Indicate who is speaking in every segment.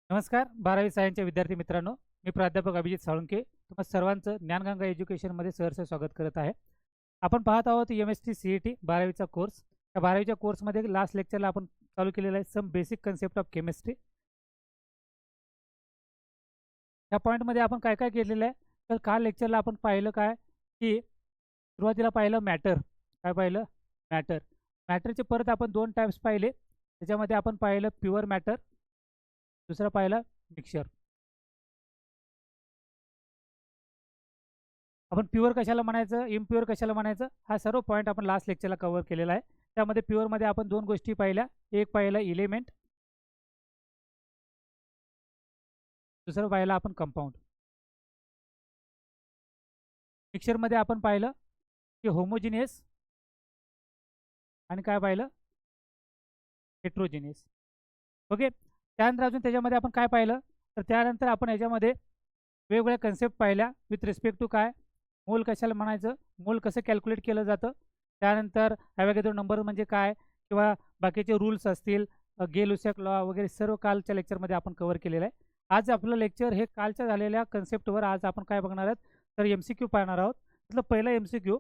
Speaker 1: नमस्कार 12वी सायन्सच्या विद्यार्थी मित्रांनो, मी प्राध्यापक अभिजित साळुंके तुम्हा सर्वांचं ज्ञानगंगा एज्युकेशनमध्ये सहर्ष स्वागत करत आहे. आपण पाहत आहोत MSc CET 12वीचा कोर्स. त्या 12वीच्या कोर्समध्ये लास्ट लेक्चरला आपण चालू केलेला आहे some basic concept of chemistry. या पॉईंटमध्ये आपण काय काय केलेलं आहे, तर काल लेक्चरला आपण पाहिलं काय की सुरुवातीला पाहिलं मॅटर. काय पाहिलं? मॅटर. मॅटरचे परत आपण दोन टाइप्स पाहिले. त्याच्यामध्ये आपण पाहिलं प्युअर मॅटर, दुसरं पाहिलं मिक्सचर. आपण प्युअर कशाला म्हणायचं, इम्प्युअर कशाला म्हणायचं, हा सर्व पॉईंट आपण लास्ट लेक्चरला कव्हर केलेला आहे. त्यामध्ये प्युअरमध्ये आपण दोन गोष्टी पाहिल्या. एक पाहिलं इलेमेंट, दुसरं पाहिलं आपण कंपाऊंड. मिक्सचरमध्ये आपण पाहिलं की होमोजिनियस आणि काय पाहिलं, हेट्रोजिनियस. ओके. त्यानंतर अजून त्याच्यामध्ये आपण काय पाहिलं, तर त्यानंतर आपण याच्यामध्ये वेगवेगळ्या कन्सेप्ट पाहिल्या विथ रिस्पेक्ट टू काय, मोल कशाला म्हणायचं, मोल कसं कॅल्क्युलेट केलं जातं, त्यानंतर ॲव्होगॅड्रो नंबर म्हणजे काय, किंवा बाकीचे रूल्स असतील, गे-लुसॅक लॉ वगैरे सर्व कालच्या लेक्चरमध्ये आपण कव्हर केलेलं आहे. आज आपलं लेक्चर हे कालच्या झालेल्या कन्सेप्टवर आज आपण काय बघणार आहोत, तर MCQ पाहणार आहोत. त्यातलं पहिलं MCQ.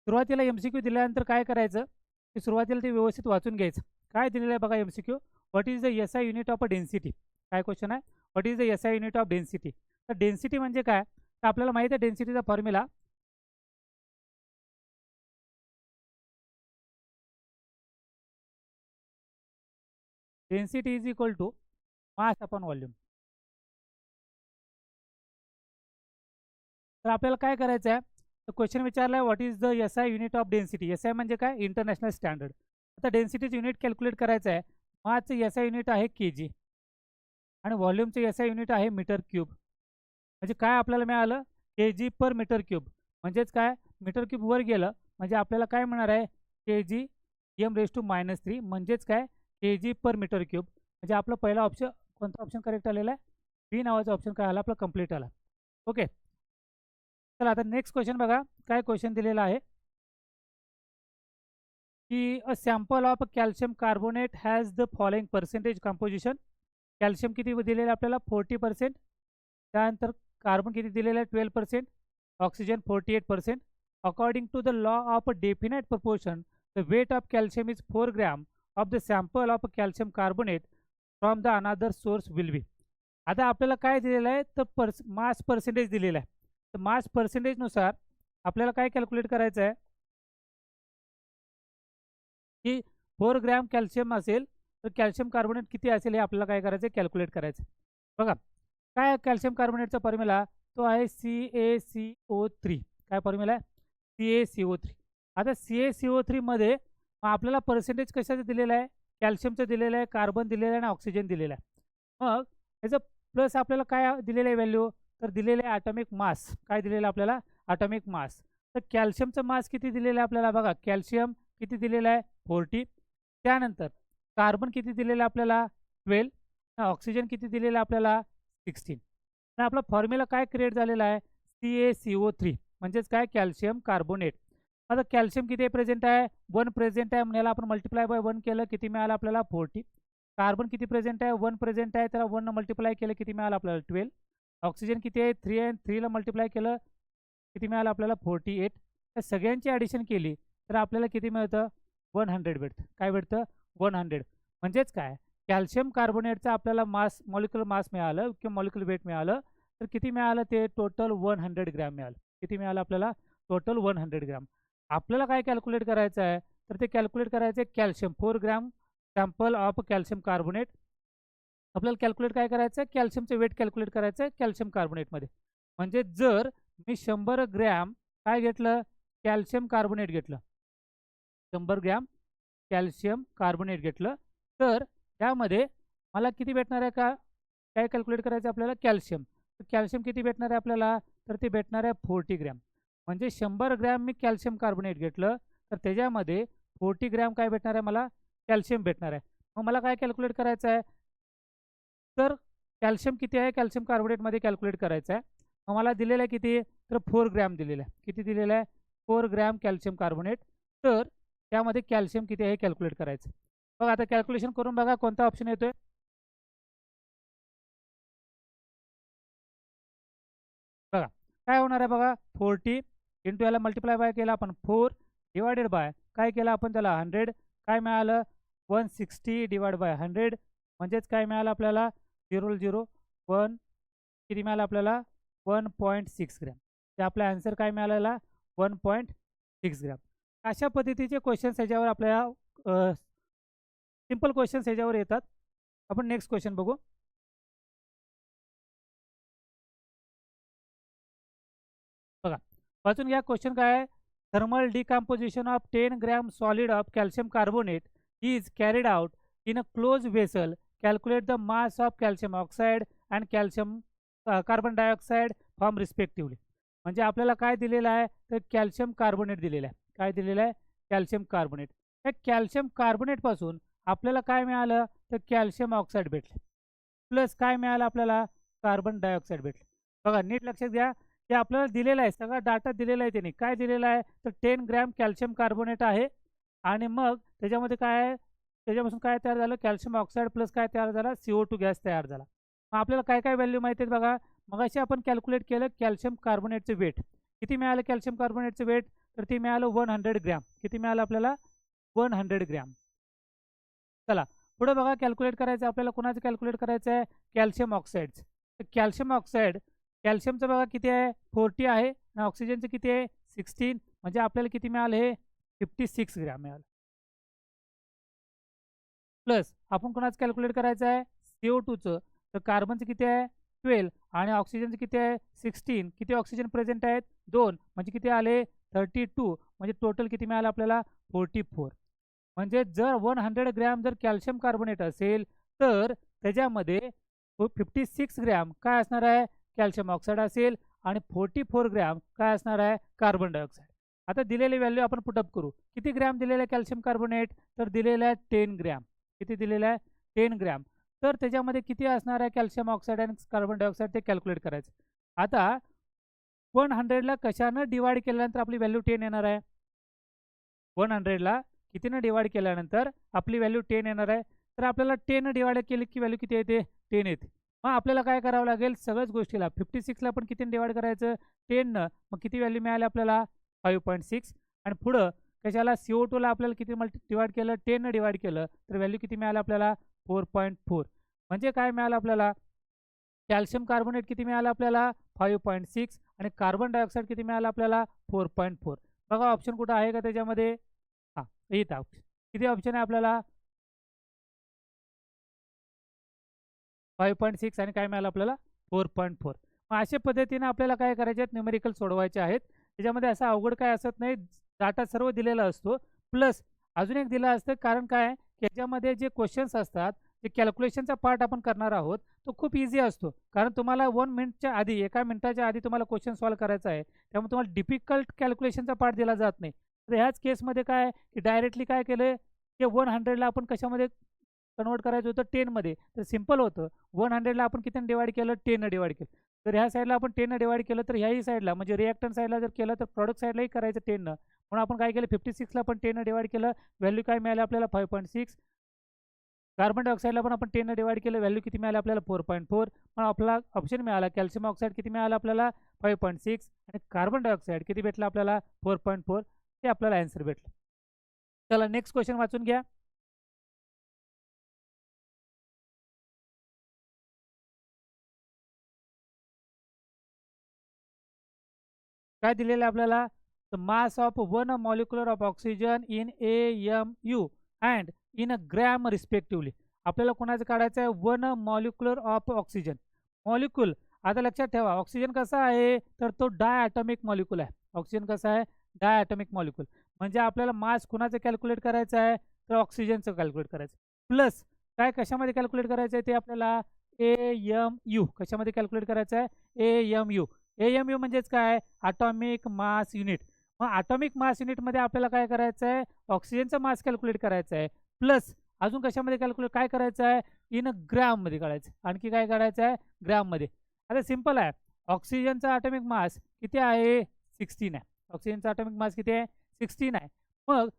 Speaker 1: सुरुवातीला MCQ दिल्यानंतर काय करायचं, की सुरुवातीला ते व्यवस्थित वाचून घ्यायचं. काय दिलेलं आहे बघा MCQ. What is the SI unit of a density. काय क्वेश्चन आहे, what is the SI unit of density. तर डेन्सिटी म्हणजे काय, तर आपल्याला माहिती आहे डेन्सिटीचा formula density is equal to mass upon volume. तर आपल्याला काय करायचं आहे, तर क्वेश्चन विचारला आहे what is the SI unit of density. SI म्हणजे काय, इंटरनॅशनल स्टँडर्ड. आता डेन्सिटीचं युनिट कॅल्क्युलेट करायचं आहे. मासचं SI युनिट आहे kg आणि व्हॉल्यूमचं SI युनिट आहे मीटर क्यूब. म्हणजे काय आपल्याला मिळालं, kg पर मीटर क्यूब. म्हणजेच काय, मीटर क्यूब वर गेलं म्हणजे आपल्याला काय मिळणार आहे, kg m⁻³ म्हणजेच काय, kg पर मीटर क्यूब. म्हणजे आपलं पहिला ऑप्शन, कोणता ऑप्शन करेक्ट आलेला आहे, बी नावाचा ऑप्शन काय आला, आपला कंप्लीट आला. ओके. चला आता नेक्स्ट क्वेश्चन बघा. काय क्वेश्चन दिलेला आहे की a sample of calcium carbonate has the following percentage composition. Calcium किती दिलेलं आहे आपल्याला, 40%. त्यानंतर कार्बन किती दिलेलं आहे, 12%. Oxygen 48%. According to the law of a definite proportion the weight of calcium is 4 gram of the sample of calcium carbonate from the another source will be. आता आपल्याला काय दिलेलं आहे, तर मास पर्सेंटेज दिलेला आहे. तर मास पर्सेंटेजनुसार आपल्याला काय कॅल्क्युलेट करायचं आहे की 4 ग्रॅम कॅल्शियम असेल तर कॅल्शियम कार्बोनेट किती असेल हे आपल्याला काय करायचं, कॅल्क्युलेट करायचं. बघा काय कॅल्शियम कार्बोनेटचा फॉर्म्युला, तो आहे CaCO3. काय फॉर्म्युला आहे, CaCO3. आता CaCO3 मध्ये आपल्याला पर्सेंटेज कशाचं दिलेलं आहे, कॅल्शियमचं दिलेलं आहे, कार्बन दिलेलं आहे आणि ऑक्सिजन दिलेलं आहे. मग याचं प्लस आपल्याला काय दिलेलं आहे व्हॅल्यू, तर दिलेलं आहे ॲटॉमिक मास. काय दिलेलं आहे आपल्याला, ॲटॉमिक मास. तर कॅल्शियमचं मास किती दिलेलं आहे आपल्याला, बघा कॅल्शियम किती दिलेलं आहे, 40. त्यानंतर कार्बन किती दिलेलं आहे आपल्याला, 12. ऑक्सिजन किती दिलेलं आहे आपल्याला, 16. आणि आपला फॉर्म्युला काय क्रिएट झालेला आहे, CaCO3 म्हणजेच काय, कॅल्शियम कार्बोनेट. आता कॅल्शियम किती प्रेझेंट आहे, 1 प्रेझेंट आहे. म्हणजे आपण मल्टिप्लाय बाय 1 केलं किती मिळालं आपल्याला, 40. कार्बन किती प्रेझेंट आहे, 1 प्रेझेंट आहे, त्याला 1 मल्टिप्लाय केलं किती मिळालं आपल्याला, 12. ऑक्सिजन किती आहे, 3 आहे, 3ला मल्टिप्लाय केलं किती मिळालं आपल्याला, 48. त्या सगळ्यांची ॲडिशन केली तर आपल्याला किती मिळतं, 100 भेटतं. काय भेटतं, 100. म्हणजेच काय, कॅल्शियम कार्बोनेटचा आपल्याला मास, मॉलिक्युलर मास मिळालं किंवा मॉलिक्युलर वेट मिळालं तर किती मिळालं, ते टोटल 100 ग्रॅम मिळालं. किती मिळालं आपल्याला, टोटल 100 ग्रॅम. आपल्याला काय कॅल्क्युलेट करायचं आहे, तर ते कॅल्क्युलेट करायचं आहे calcium 4 gram sample of calcium carbonate. आपल्याला कॅल्क्युलेट काय करायचं आहे, कॅल्शियमचं वेट कॅल्क्युलेट करायचं आहे कॅल्शियम कार्बोनेटमध्ये. म्हणजे जर मी 100 ग्रॅम काय घेतलं, कॅल्शियम कार्बोनेट घेतलं, 100 ग्रॅम कॅल्शियम कार्बोनेट घेतलं, तर त्यामध्ये मला किती भेटणार आहे, का काय कॅल्क्युलेट करायचं आपल्याला, कॅल्शियम. तर कॅल्शियम किती भेटणार आहे आपल्याला, तर ते भेटणार आहे 40 ग्रॅम. म्हणजे 100 ग्रॅम मी कॅल्शियम कार्बोनेट घेतलं तर त्याच्यामध्ये 40 ग्रॅम काय भेटणार आहे मला, कॅल्शियम भेटणार आहे. मग मला काय कॅल्क्युलेट करायचं आहे, तर कॅल्शियम किती आहे कॅल्शियम कार्बोनेटमध्ये कॅल्क्युलेट करायचं आहे. मग मला दिलेलं आहे किती, तर 4 ग्रॅम दिलेलं आहे. किती दिलेलं आहे, 4 ग्रॅम कॅल्शियम कार्बोनेट. तर त्यामध्ये कॅल्शियम किती आहे कॅल्क्युलेट करायचं. बघा आता कॅल्क्युलेशन करून बघा कोणता ऑप्शन येतोय, काय होणार आहे बघा, 40 इंटू याला मल्टिप्लाय बाय केला आपण 4 डिवायडेड बाय काय केलं आपण त्याला 100, काय मिळालं 160 डिवाइड बाय 100, म्हणजेच काय मिळालं आपल्याला 001 किती मिळालं आपल्याला 1.6 ग्रॅम. ते आपला आन्सर काय मिळालेला 1.6 ग्रॅम. अशा पद्धतीचे क्वेश्चन्स ह्याच्यावर आपल्याला सिंपल क्वेश्चन्स ह्याच्यावर येतात. आपण नेक्स्ट क्वेश्चन बघू. बघा वाचून घ्या क्वेश्चन काय आहे. Thermal decomposition of 10 gram solid of calcium carbonate is carried out in a close vessel. Calculate the mass of calcium oxide and calcium carbon dioxide form respectively. म्हणजे आपल्याला काय दिलेलं आहे तर कॅल्शियम कार्बोनेट दिलेलं आहे. काय दिलेलं आहे कॅल्शियम कार्बोनेट. हे कॅल्शियम कार्बोनेट पासून आपल्याला काय मिळालं तर कॅल्शियम ऑक्साईड भेटले, प्लस काय मिळालं आपल्याला कार्बन डायऑक्साईड भेटले. बघा नीट लक्षात घ्या, ते आपल्याला दिलेलं आहे, सगळा डाटा दिलेला आहे त्यांनी. काय दिलेलं आहे तर 10 ग्रॅम कॅल्शियम कार्बोनेट आहे आणि मग त्याच्यामध्ये काय आहे, त्याच्यापासून काय तयार झालं कॅल्शियम ऑक्साईड प्लस काय तयार झाला CO2 गॅस तयार झाला. मग आपल्याला काय काय व्हॅल्यू माहिती आहेत बघा. मगाशी आपण कॅल्क्युलेट केलं कॅल्शियम कार्बोनेटचं वेट. किती मिळालं कॅल्शियम कार्बोनेटचं वेट तर ते मिळालं 100 ग्रॅम. किती मिळालं आपल्याला 100 ग्रॅम. चला पुढे बघा कॅल्क्युलेट करायचं आपल्याला. कोणाचं कॅल्क्युलेट करायचं आहे कॅल्शियम ऑक्साईडचं. तर कॅल्शियम ऑक्साईड कॅल्शियमचं बघा किती आहे 40 आहे आणि ऑक्सिजनचं किती आहे 16, म्हणजे आपल्याला किती मिळालं हे 56 ग्रॅम मिळालं. प्लस आपण कोणाचं कॅल्क्युलेट करायचं आहे CO2चं. तर कार्बनचं किती आहे 12 आणि ऑक्सिजनचं किती आहे 16. किती ऑक्सिजन प्रेझेंट आहेत 2, म्हणजे किती आले 32, म्हणजे टोटल किती मिळालं आपल्याला 44. म्हणजे जर 100 ग्रॅम जर कॅल्शियम कार्बोनेट असेल तर त्याच्यामध्ये 56 ग्रॅम काय असणार आहे कॅल्शियम ऑक्साईड असेल आणि 44 ग्रॅम काय असणार आहे कार्बन डायऑक्साईड. आता दिलेली व्हॅल्यू आपण पुटअप करू. किती ग्रॅम दिलेलं आहे कॅल्शियम कार्बोनेट तर दिलेलं आहे 10 ग्रॅम. किती दिलेलं आहे 10 ग्रॅम. तर त्याच्यामध्ये किती असणार आहे कॅल्शियम ऑक्साईड आणि कार्बन डायऑक्साईड ते कॅल्क्युलेट करायचं. आता 100ला कशानं डिवाइड केल्यानंतर आपली व्हॅल्यू 10 येणार आहे. 100ला कितीनं डिवाइड केल्यानंतर आपली व्हॅल्यू 10 येणार आहे. तर आपल्याला 10 डिवाइड केली की व्हॅल्यू किती येते 10 येते. मग आपल्याला काय करावं लागेल सगळ्याच गोष्टीला 56ला पण कितीनं डिवाइड करायचं 10नं. मग किती व्हॅल्यू मिळाली आपल्याला 5.6. आणि पुढं कशाला CO2ला आपल्याला किती डिवाइड केलं 10नं डिवाइड केलं तर व्हॅल्यू किती मिळालं आपल्याला 4.4. म्हणजे काय मिळालं आपल्याला कॅल्शियम कार्बोनेट किती मिळालं आपल्याला 5.6 आणि कार्बन डायऑक्साईड किती मिळालं आपल्याला 4.4. बघा ऑप्शन कुठं आहे का त्याच्यामध्ये. हां येत ऑप्शन. किती ऑप्शन आहे आपल्याला 5.6 आणि काय मिळालं आपल्याला 4.4. मग अशा पद्धतीने आपल्याला काय करायचे आहेत न्यूमेरिकल सोडवायचे आहेत. त्याच्यामध्ये असं अवघड काय असत नाही, डाटा सर्व दिलेला असतो. प्लस अजून एक दिलं असतं, कारण काय याच्यामध्ये जे क्वेश्चन्स असतात जे कॅल्क्युलेशनचा पार्ट आपण करणार आहोत तो खूप इझी असतो. कारण तुम्हाला 1 मिनिटच्या आधी 1 मिनिटाच्या आधी तुम्हाला क्वेश्चन सॉल्व्ह करायचा आहे. त्यामुळे तुम्हाला डिफिकल्ट कॅल्क्युलेशनचा पार्ट दिला जात नाही. तर ह्याच केसमध्ये काय की डायरेक्टली काय केलं की 100ला आपण कशामध्ये कन्वर्ट करायचं होतं 10मध्ये. तर सिम्पल होतं 100ला आपण कितीनं डिवाइड केलं 10नं डिवाइड केलं. तर ह्या साईडला आपण 10नं डिवाइड केलं तर ह्याही साईडला म्हणजे रिॲक्टन साईडला जर केलं तर प्रॉडक्ट साईडलाही करायचं 10नं. म्हणून आपण काय केलं 56ला पण 10नं डिवाइड केलं. व्हॅल्यू काय मिळाली आपल्याला 5.6. कार्बन डायऑक्साईडला पण आपण 10नं डिवाइड केलं. व्हॅल्यू किती मिळाली आपल्याला 4.4. पण आपला ऑप्शन मिळाला कॅल्शियम ऑक्साईड किती मिळालं आपल्याला 5.6 आणि कार्बन डायऑक्साईड किती भेटलं आपल्याला 4.4. हे आपल्याला आन्सर भेटलं. चला नेक्स्ट क्वेश्चन वाचून घ्या. काय दिलेलं आहे आपल्याला the mass of 1 molecular of oxygen in AMU and in a gram respectively. आपल्याला कोणाचं काढायचं आहे 1 मॉलिक्युलर ऑफ ऑक्सिजन. मॉलिक्युल आता लक्षात ठेवा ऑक्सिजन कसा आहे तर तो डायॲटॉमिक मॉलिक्युल आहे. ऑक्सिजन कसा आहे डायॲटॉमिक मॉलिक्युल. म्हणजे आपल्याला मास कुणाचं कॅल्क्युलेट करायचं आहे तर ऑक्सिजनचं कॅल्क्युलेट करायचं. प्लस काय कशामध्ये कॅल्क्युलेट करायचं आहे ते आपल्याला AMU कशामध्ये कॅल्क्युलेट करायचं आहे AMU. AMU म्हणजेच काय ॲटॉमिक मास युनिट. मग ॲटॉमिक मास युनिटमध्ये आपल्याला काय करायचं आहे ऑक्सिजनचं मास कॅल्क्युलेट करायचं आहे. प्लस अजून कशामध्ये कॅल्क्युलेट काय करायचं आहे इन ग्रॅममध्ये काढायचं. आणखी काय काढायचं आहे ग्रॅममध्ये. आता सिम्पल आहे ऑक्सिजनचा ॲटॉमिक मास किती आहे 16 आहे. ऑक्सिजनचा ॲटॉमिक मास किती आहे 16 आहे. मग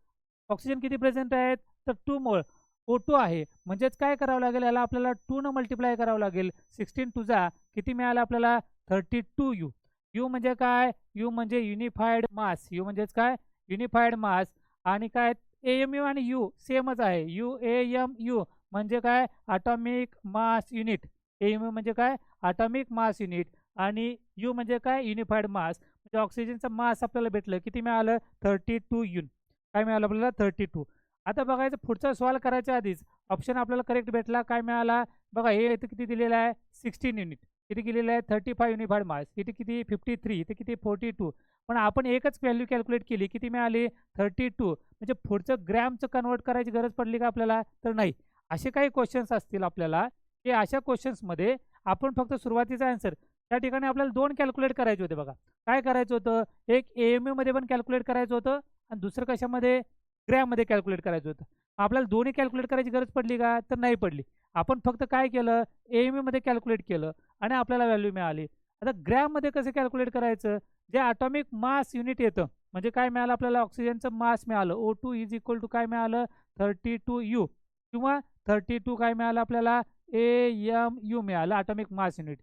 Speaker 1: ऑक्सिजन किती प्रेझेंट आहेत तर 2 मोल O2 आहे. म्हणजेच काय करावं लागेल याला आपल्याला 2 न मल्टिप्लाय करावं लागेल. 16 टू जा किती मिळालं आपल्याला 32U. यू म्हणजे काय, यू म्हणजे युनिफाईड मास, यू म्हणजेच काय युनिफाईड मास. आणि काय AMU आणि यू सेमच आहे, UAMU म्हणजे काय ॲटॉमिक मास युनिट. AMU म्हणजे काय ॲटॉमिक मास युनिट आणि यू म्हणजे काय युनिफाईड मास. म्हणजे ऑक्सिजनचं मास आपल्याला भेटलं किती मिळालं 32 युन. काय मिळालं आपल्याला 32. आता बघायचं पुढचा सॉल्व करायच्या आधीच ऑप्शन आपल्याला करेक्ट भेटला. काय मिळाला बघा, हे इथं किती दिलेलं आहे 16 युनिट, किती दिलेलं आहे 35 युनिफाईड मास, किती किती 53, इथे किती 42. पण आपण एकच व्हॅल्यू कॅल्क्युलेट केली, किती मिळाली 32. म्हणजे पुढचं ग्रॅमचं कन्वर्ट करायची गरज पडली का आपल्याला, तर नाही. असे काही क्वेश्चन्स असतील आपल्याला की अशा क्वेश्चन्समध्ये आपण फक्त सुरुवातीचा आन्सर त्या ठिकाणी आपल्याला 2 कॅल्क्युलेट करायचे होते. बघा काय करायचं होतं, एक AMU मध्ये पण कॅल्क्युलेट करायचं होतं आणि दुसरं कशामध्ये ग्रॅममध्ये कॅल्क्युलेट करायचं होतं. आपल्याला दोन्ही कॅल्क्युलेट करायची गरज पडली का, तर नाही पडली. आपण फक्त काय केलं AMU मध्ये कॅल्क्युलेट केलं आणि आपल्याला व्हॅल्यू मिळाली. आता ग्रॅममध्ये कसं कॅल्क्युलेट करायचं, जे ॲटॉमिक मास युनिट येतं म्हणजे काय मिळालं आपल्याला ऑक्सिजनचं मास मिळालं O2 इज इक्वल टू काय मिळालं 32U किंवा 32 काय मिळालं आपल्याला AMU मिळालं ॲटॉमिक मास युनिट.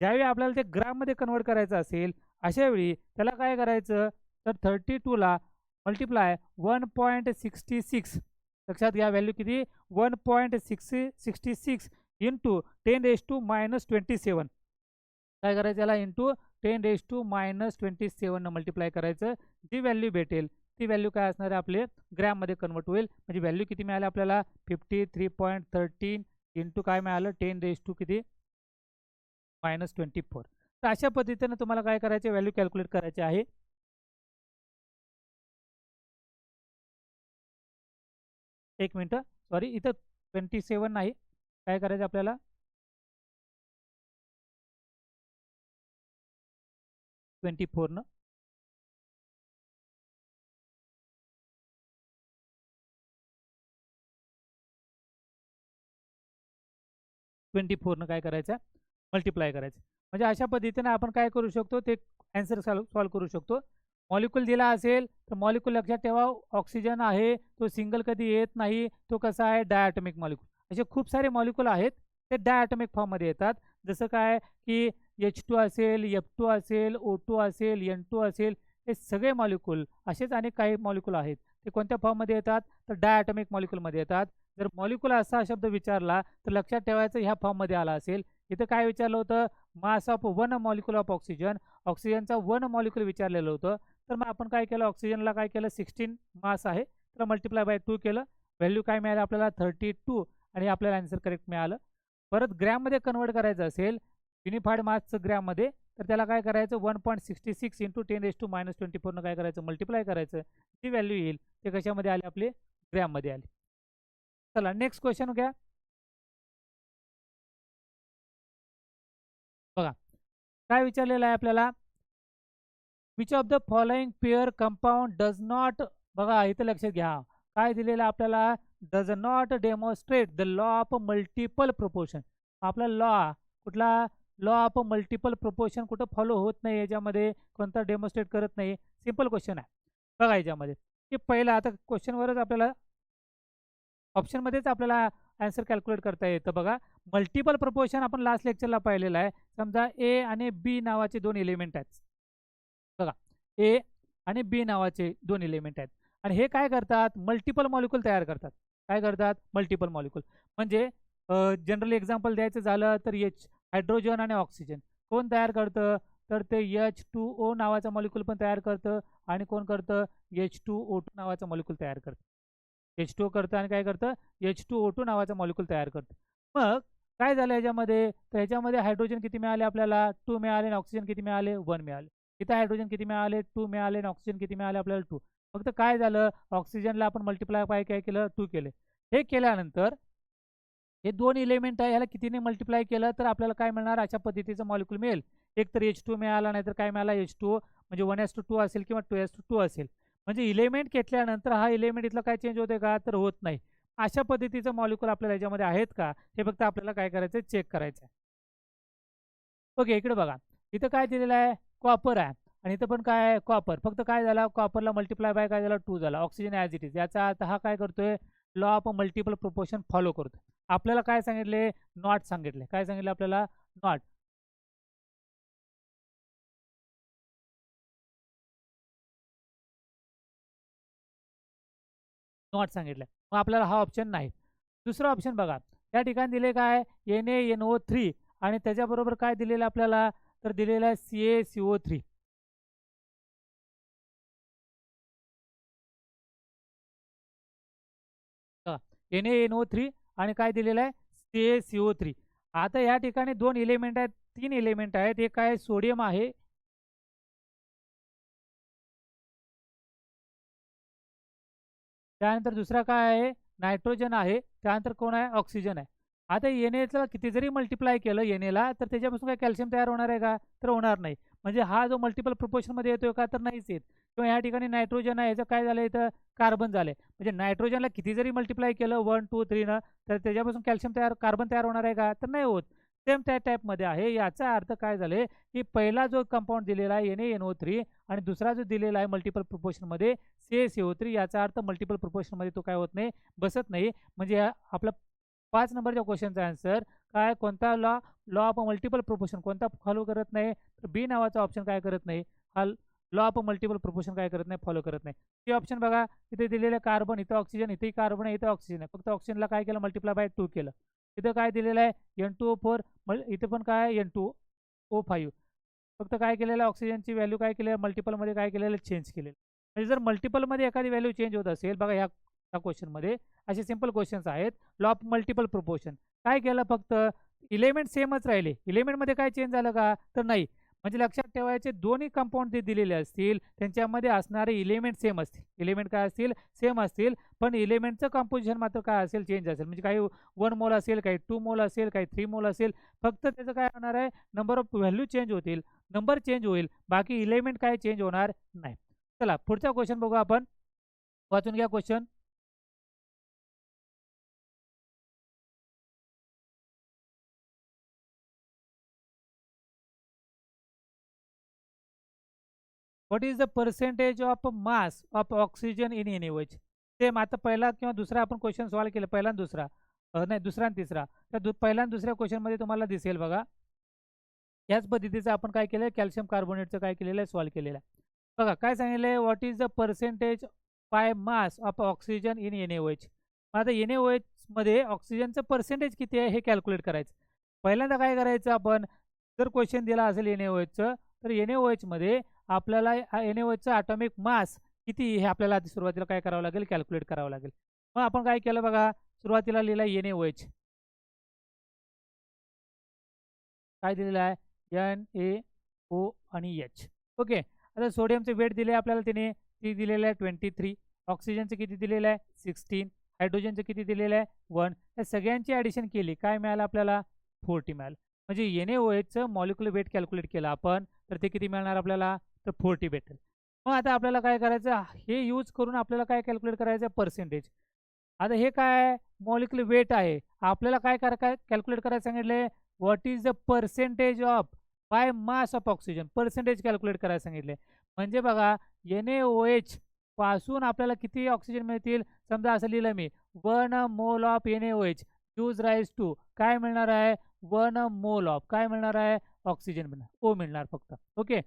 Speaker 1: ज्यावेळी आपल्याला ते ग्राममध्ये कन्वर्ट करायचं असेल अशा वेळी त्याला काय करायचं, तर 32ला मल्टिप्लाय 1.66, लक्षात घ्या व्हॅल्यू किती 1.66 इंटू 10⁻⁻27. काय करायचं याला इंटू 10⁻⁻27 मल्टिप्लाय करायचं. जी व्हॅल्यू भेटेल ती व्हॅल्यू काय असणार आहे आपले ग्रॅममध्ये कन्वर्ट होईल. म्हणजे व्हॅल्यू किती मिळाली आपल्याला 53.13 इंटू काय मिळालं 10 किती -24. तर अशा पद्धतीने तुम्हाला काय करायचे व्हॅल्यू कॅल्क्युलेट करायचे आहे. एक मिनटं, सॉरी इथं 27 नाही, काय करायचं आपल्याला 24 न 24 काय करायचं मल्टिप्लाय करायचं. म्हणजे अशा पद्धतीने आपण काय करू शकतो ते आन्सर सॉल्व्ह करू शकतो. मॉलिक्यूल दिला असेल तर मॉलिक्यूल लक्षात ठेवा, ऑक्सिजन आहे तो सिंगल कधी येत नाही, तो कसा आहे डायॲटॉमिक मॉलिक्यूल. असे खूप सारे मॉलिक्यूल आहेत ते डायॲटॉमिक फॉर्ममध्ये येतात. जसं काय की H2 असेल, F2 असेल, O2 असेल, N2 असेल, हे सगळे मॉलिक्यूल असेच अनेक काही मॉलिक्यूल आहेत ते कोणत्या फॉर्ममध्ये येतात, तर डायॲटॉमिक मॉलिक्यूलमध्ये येतात. जर मॉलिक्यूल असा शब्द विचारला तर लक्षात ठेवायचं ह्या फॉर्ममध्ये आला असेल. इथं काय विचारलं होतं, mass of 1 molecule of oxygen, ऑक्सिजनचा 1 मॉलिक्यूल विचारलेलं होतं. तर मग आपण काय केलं, ऑक्सिजनला काय केलं 16 मास आहे तर मल्टिप्लाय बाय 2 केलं. व्हॅल्यू काय मिळालं आपल्याला 32 आणि आपल्याला आन्सर करेक्ट मिळालं. परत ग्रॅममध्ये कन्वर्ट करायचं असेल युनिफाईड मासचं ग्रॅममध्ये, तर त्याला काय करायचं 1.66 इंटू 10⁻24 न काय करायचं मल्टिप्लाय करायचं. जी व्हॅल्यू येईल ते कशामध्ये आले आपले ग्रॅममध्ये आले. चला नेक्स्ट क्वेश्चन घ्या. बघा काय विचारलेलं आहे आपल्याला, which of the following pair compound does not, बघा इथं लक्षात घ्या काय दिलेलं आपल्याला, does not demonstrate the law of multiple proportion. आपला लॉ कुठला, लॉ ऑफ मल्टिपल प्रोपोर्शन कुठं फॉलो होत नाही, याच्यामध्ये कोणता डेमॉन्स्ट्रेट करत नाही. सिंपल क्वेश्चन आहे बघा याच्यामध्ये की पहिला आता क्वेश्चनवरच आपल्याला ऑप्शनमध्येच आपल्याला आन्सर कॅल्क्युलेट करता येतं. बघा मल्टिपल प्रोपोर्शन आपण लास्ट लेक्चरला पाहिलेलं आहे. समजा ए आणि बी नावाचे दोन एलिमेंट आहेत. बघा ए आणि बी नावाचे दोन एलिमेंट आहेत आणि हे काय करतात मल्टिपल मॉलिक्यूल तयार करतात. काय करतात मल्टिपल मॉलिक्यूल. म्हणजे जनरली एक्झाम्पल द्यायचं झालं तर हायड्रोजन आणि ऑक्सिजन कोण तयार करतं, तर ते H2O नावाचं मॉलिक्यूल पण तयार करतं आणि कोण करतं H2O2 नावाचं मॉलिक्यूल तयार करतं. H2O करतं आणि काय करतं H2O2 नावाचं मॉलिक्यूल तयार करतं. मग काय झालं याच्यामध्ये, तर ह्याच्यामध्ये हायड्रोजन किती मिळाले आपल्याला 2 मिळाले आणि ऑक्सिजन किती मिळाले 1 मिळाले. इथं हायड्रोजन किती मिळाले 2 मिळाले आणि ऑक्सिजन किती मिळाले आपल्याला 2. फक्त काय झालं ऑक्सिजनला आपण मल्टिप्लाय काय केलं 2 केले. हे केल्यानंतर हे दोन एलिमेंट आहे ह्याला कितीने मल्टिप्लाय केलं तर आपल्याला काय मिळणार अशा पद्धतीचं मॉलिक्यूल मिळेल. एक तर H2 मिळाला नाही तर काय मिळाला H2O, म्हणजे 1:2 असेल किंवा 2:2 असेल. म्हणजे इलेमेंट घेतल्यानंतर हा इलेमेंट इथला काय चेंज होते का, तर होत नाही. अशा पद्धतीचं मॉलिक्यूल आपल्याला याच्यामध्ये आहेत का हे फक्त आपल्याला काय करायचं चेक करायचं आहे. ओके इकडे बघा इथं काय दिलेलं आहे कॉपर आहे आणि इथं पण काय आहे कॉपर. फक्त काय झाला कॉपरला मल्टिप्लाय बाय काय झाला 2 झाला. ऑक्सिजन ॲज इट इज, याचा अर्थ हा काय करतोय law of multiple proportion follow करतोय. आपल्याला काय सांगितले नॉट सांगितले, काय सांगितले आपल्याला नॉट. नॉट सांगितलं, मग आपल्याला हा ऑप्शन नाही. दुसरा ऑप्शन बघा, या ठिकाणी दिले काय NaNO3 आणि त्याच्याबरोबर काय दिलेलं आपल्याला, तर दिलेलं आहे CaCO3. NaNO3 आणि काय दिलेलं आहे CaCO3. आता या ठिकाणी दोन एलिमेंट आहेत, तीन एलिमेंट आहेत. एक काय सोडियम आहे, त्यानंतर दुसरा काय आहे नायट्रोजन आहे, त्यानंतर कोण आहे ऑक्सिजन आहे. आता Naचं किती जरी मल्टिप्लाय केलं Naला तर त्याच्यापासून काय कॅल्शियम तयार होणार आहे का, तर होणार नाही. म्हणजे हा जो मल्टिपल प्रोपोर्शनमध्ये येतोय का, तर नाहीच येत. किंवा या ठिकाणी नायट्रोजन आहे, याचं काय झालं इथं कार्बन झालंय. म्हणजे नायट्रोजनला किती जरी मल्टिप्लाय केलं 1 2 3 न, तर त्याच्यापासून कॅल्शियम तयार कार्बन तयार होणार आहे का, तर नाही होत. सेम त्या टाईपमध्ये आहे. याचा अर्थ काय झाले की पहिला जो कंपाऊंड दिलेला आहे NaNO3 आणि दुसरा जो दिलेला आहे मल्टिपल प्रोपोर्शनमध्ये CaCO3, याचा अर्थ मल्टिपल प्रोपोर्शनमध्ये तो काय होत नाही, बसत नाही. म्हणजे आपला 5 नंबरच्या क्वेश्चनचा आन्सर काय, कोणता law, law of multiple proportion कोणता फॉलो करत नाही, तर बी नावाचा ऑप्शन काय करत नाही, हा लॉ ऑफ मल्टिपल प्रोपोर्शन काय करत नाही, फॉलो करत नाही. हे ऑप्शन बघा, इथे दिलेलं कार्बन, इथं ऑक्सिजन, इथे कार्बन आहे, इथं ऑक्सिजन आहे. फक्त ऑक्सिजनला काय केलं, मल्टिप्लाय बाय 2 केलं. इथं काय दिलेलं आहे N2O4, इथे पण काय N2O5. फक्त काय केलेलं आहे, ऑक्सिजनची व्हॅल्यू काय केली आहे, मल्टिपलमध्ये काय केलेलं चेंज केलेलं. म्हणजे जर मल्टिपलमध्ये एखादी व्हॅल्यू चेंज होत असेल, बघा या क्वेश्चनमध्ये असे सिंपल क्वेश्चन्स आहेत. लॉ ऑफ मल्टिपल प्रोपोर्शन काय केलं, फक्त इलेमेंट सेमच राहिले. इलेमेंटमध्ये काय चेंज झालं का, तर नाही. म्हणजे लक्षात ठेवायचे, दोन्ही कंपाऊंड जे दिलेले असतील त्यांच्यामध्ये असणारे इलेमेंट सेम असतील. इलेमेंट काय असतील, सेम असतील, पण इलेमेंटचं कॉम्पोजिशन मात्र काय असेल, चेंज असेल. म्हणजे काही 1 मोल असेल, काही 2 मोल असेल, काही 3 मोल असेल. फक्त त्याचं काय होणार आहे, नंबर ऑफ व्हॅल्यू चेंज होतील, नंबर चेंज होईल, बाकी इलेमेंट काय चेंज होणार नाही. चला पुढचा क्वेश्चन बघू आपण. वाचून घ्या question. What is the percentage of mass of oxygen in NaOH. Same आता पहिला किंवा दुसरा आपण क्वेश्चन सॉल्व्ह केलं, पहिला आणि दुसरा, नाही दुसरा आणि तिसरा. त्या पहिल्या आणि दुसऱ्या क्वेश्चनमध्ये तुम्हाला दिसेल बघा, याच पद्धतीचं आपण काय केलं, कॅल्शियम कार्बोनेटचं काय केलेलं आहे, सॉल्व्ह केलेलं आहे. बघा काय सांगितलं आहे, what is the percentage by mass of oxygen in NaOH. आता NaOH मध्ये ऑक्सिजनचं पर्सेंटेज किती आहे हे कॅल्क्युलेट करायचं. पहिल्यांदा काय करायचं, आपण जर क्वेश्चन दिला असेल NaOHचं, तर NaOH मध्ये आपल्याला NaOHचं ॲटॉमिक मास किती हे आपल्याला आधी सुरुवातीला काय करावं लागेल, कॅल्क्युलेट करावं लागेल. मग आपण काय केलं बघा, सुरुवातीला लिहिला NaOH, काय दिलेलं आहे NaO आणि H. ओके. आता सोडियमचे वेट दिले आपल्याला त्याने, ती दिलेलं आहे 23. ऑक्सिजनचं किती दिलेलं आहे 16. हायड्रोजनचं किती दिलेलं आहे 1. या सगळ्यांची ॲडिशन केली, काय मिळालं आपल्याला 40 मिळालं. म्हणजे NaOHचं मॉलिक्युलर वेट कॅल्क्युलेट केलं आपण, तर ते किती मिळणार आपल्याला, तर 40 भेटेल. मग आता आपल्याला काय करायचं, हे यूज करून आपल्याला काय कॅल्क्युलेट करायचं, पर्सेंटेज. आता हे काय मॉलिक्युलर वेट आहे, आपल्याला काय कॅल्क्युलेट करायचं सांगितले, what is the percentage of by mass of oxygen, percentage calculate करायला सांगितले. म्हणजे बघा NaOH पासून आपल्याला किती ऑक्सिजन मिळतील, समजा असं लिहिलं मी 1 mole of NaOH use rise to काय मिळणार आहे, 1 मोल ऑफ काय मिळणार आहे, ऑक्सिजन मिळणार, ओ मिळणार फक्त. ओके.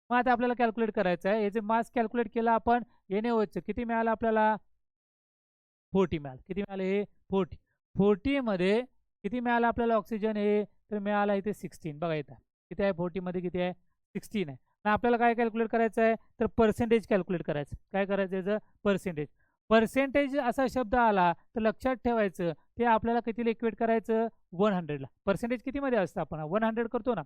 Speaker 1: मग आता आपल्याला कॅल्क्युलेट करायचं आहे, याचे मास कॅल्क्युलेट केलं आपण, NaOHचं किती मिळालं आपल्याला 40 मिळालं. किती मिळालं हे 40. 40 मध्ये किती मिळालं आपल्याला ऑक्सिजन हे, तर मिळाला इथे 16. बघा इथं किती आहे, 40 मध्ये किती आहे 16 आहे. आणि आपल्याला काय कॅल्क्युलेट करायचं आहे, तर पर्सेंटेज कॅल्क्युलेट करायचं. काय करायचं याचं पर्सेंटेज. पर्सेंटेज असा शब्द आला तर लक्षात ठेवायचं, ते आपल्याला कितीला इक्वेट करायचं 100ला. पर्सेंटेज कितीमध्ये असतं, आपण 100 करतो ना,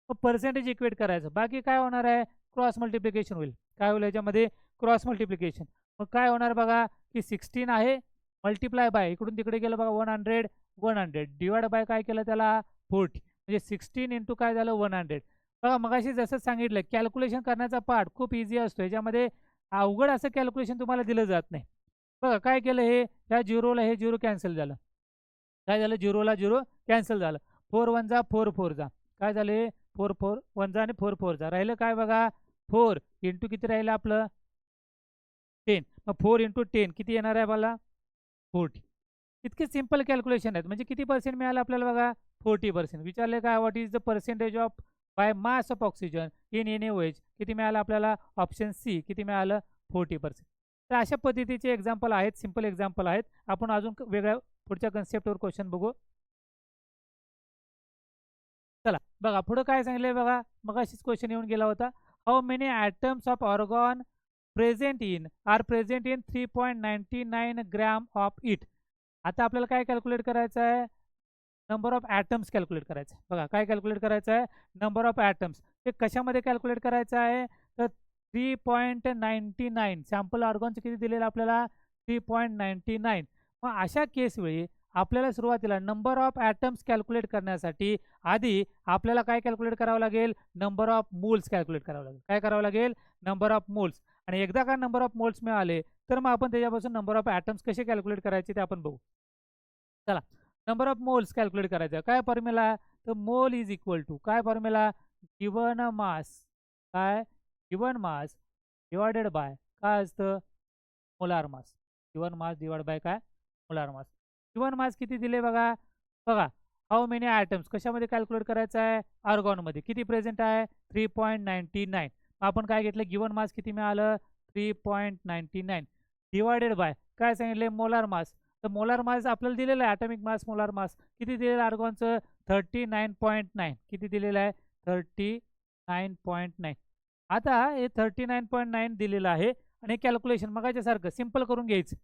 Speaker 1: मग पर्सेंटेज इक्वेट करायचं. बाकी काय होणार आहे, क्रॉस मल्टिप्लिकेशन होईल. काय होईल याच्यामध्ये, क्रॉस मल्टिप्लिकेशन. मग काय होणार बघा, की 16 आहे मल्टिप्लाय बाय, इकडून तिकडे गेलं बघा 100, 100 डिवाइड बाय काय केलं त्याला 40. म्हणजे 16 इंटू काय झालं 100. बघा मगाशी जसं सांगितलं, कॅल्क्युलेशन करण्याचा पार्ट खूप इझी असतो, याच्यामध्ये अवघड असं कॅल्क्युलेशन तुम्हाला दिलं जात नाही. बघा काय केलं, हे ह्या झिरोला हे झिरो कॅन्सल झालं, काय झालं झिरोला झिरो कॅन्सल झालं, 4 1 जा 4 4 जा, काय झाले 4 4 1 जा आणि 4 4 जा, राहिलं काय बघा 4 इंटू किती राहिलं आपलं 10. मग 4 इंटू 10 किती येणार आहे मला 40. इतके सिंपल कॅल्क्युलेशन आहेत. म्हणजे किती पर्सेंट मिळालं आपल्याला बघा 40%. विचारले काय, what is the percentage of by mass of oxygen in NaOH, किती मिळालं आपल्याला, ऑप्शन सी किती मिळालं 40%. तर अशा पद्धतीचे एक्झाम्पल आहेत, सिंपल एक्झाम्पल आहेत. आपण अजून वेगळ्या पुढच्या कन्सेप्टवर क्वेश्चन बघू. चला बघा पुढे काय सांगितलंय बघा. मग अशीच क्वेश्चन येऊन गेला होता. How many atoms of argon present in 3.99 gram of it. आता आपल्याला काय कॅल्क्युलेट करायचं आहे, नंबर ऑफ ॲटम्स कॅल्क्युलेट करायचं आहे. बघा काय कॅल्क्युलेट करायचं आहे, नंबर ऑफ ॲटम्स. ते कशामध्ये कॅल्क्युलेट करायचं आहे, तर 3.99 सॅम्पल ऑर्गॉनचं किती दिलेलं आपल्याला 3.99. मग अशा केस वेळी आपल्याला सुरुवातीला नंबर ऑफ ॲटम्स कॅल्क्युलेट करण्यासाठी आधी आपल्याला काय कॅल्क्युलेट करावं लागेल, नंबर ऑफ मोल्स कॅल्क्युलेट करावं लागेल. काय करावं लागेल, नंबर ऑफ मोल्स. आणि एकदा का नंबर ऑफ मोल्स मिळाले तर मग आपण त्याच्यापासून नंबर ऑफ ॲटम्स कसे कॅल्क्युलेट करायचे ते आपण बघू. चला नंबर ऑफ मोल्स कॅल्क्युलेट करायचं. काय फॉर्म्युला, तर मोल इज इक्वल टू काय फॉर्म्युला, गिवन मास. काय, गिवन मास डिवायडेड बाय काय असतं, molar mass. Given mass divide by काय, मोलार मास. गिवन मास किती दिले बघा. बघा हाऊ मेनी आयटम्स कशामध्ये कॅल्क्युलेट करायचं आहे, आर्गॉनमध्ये किती प्रेझेंट आहे 3.99. आपण काय घेतलं, गिवन मास किती मिळालं 3.99 डिवायडेड बाय काय सांगितले, मोलार मास. तर मोलार मास आपल्याला दिलेलं आहे, ॲटॉमिक मास मोलार मास किती दिलेलं आहे आर्गॉनचं 39.9. किती दिलेलं आहे 39.9. आता हे 39.9 दिलेलं आहे आणि कॅल्क्युलेशन मगाच्यासारखं सिंपल करून घ्यायचं.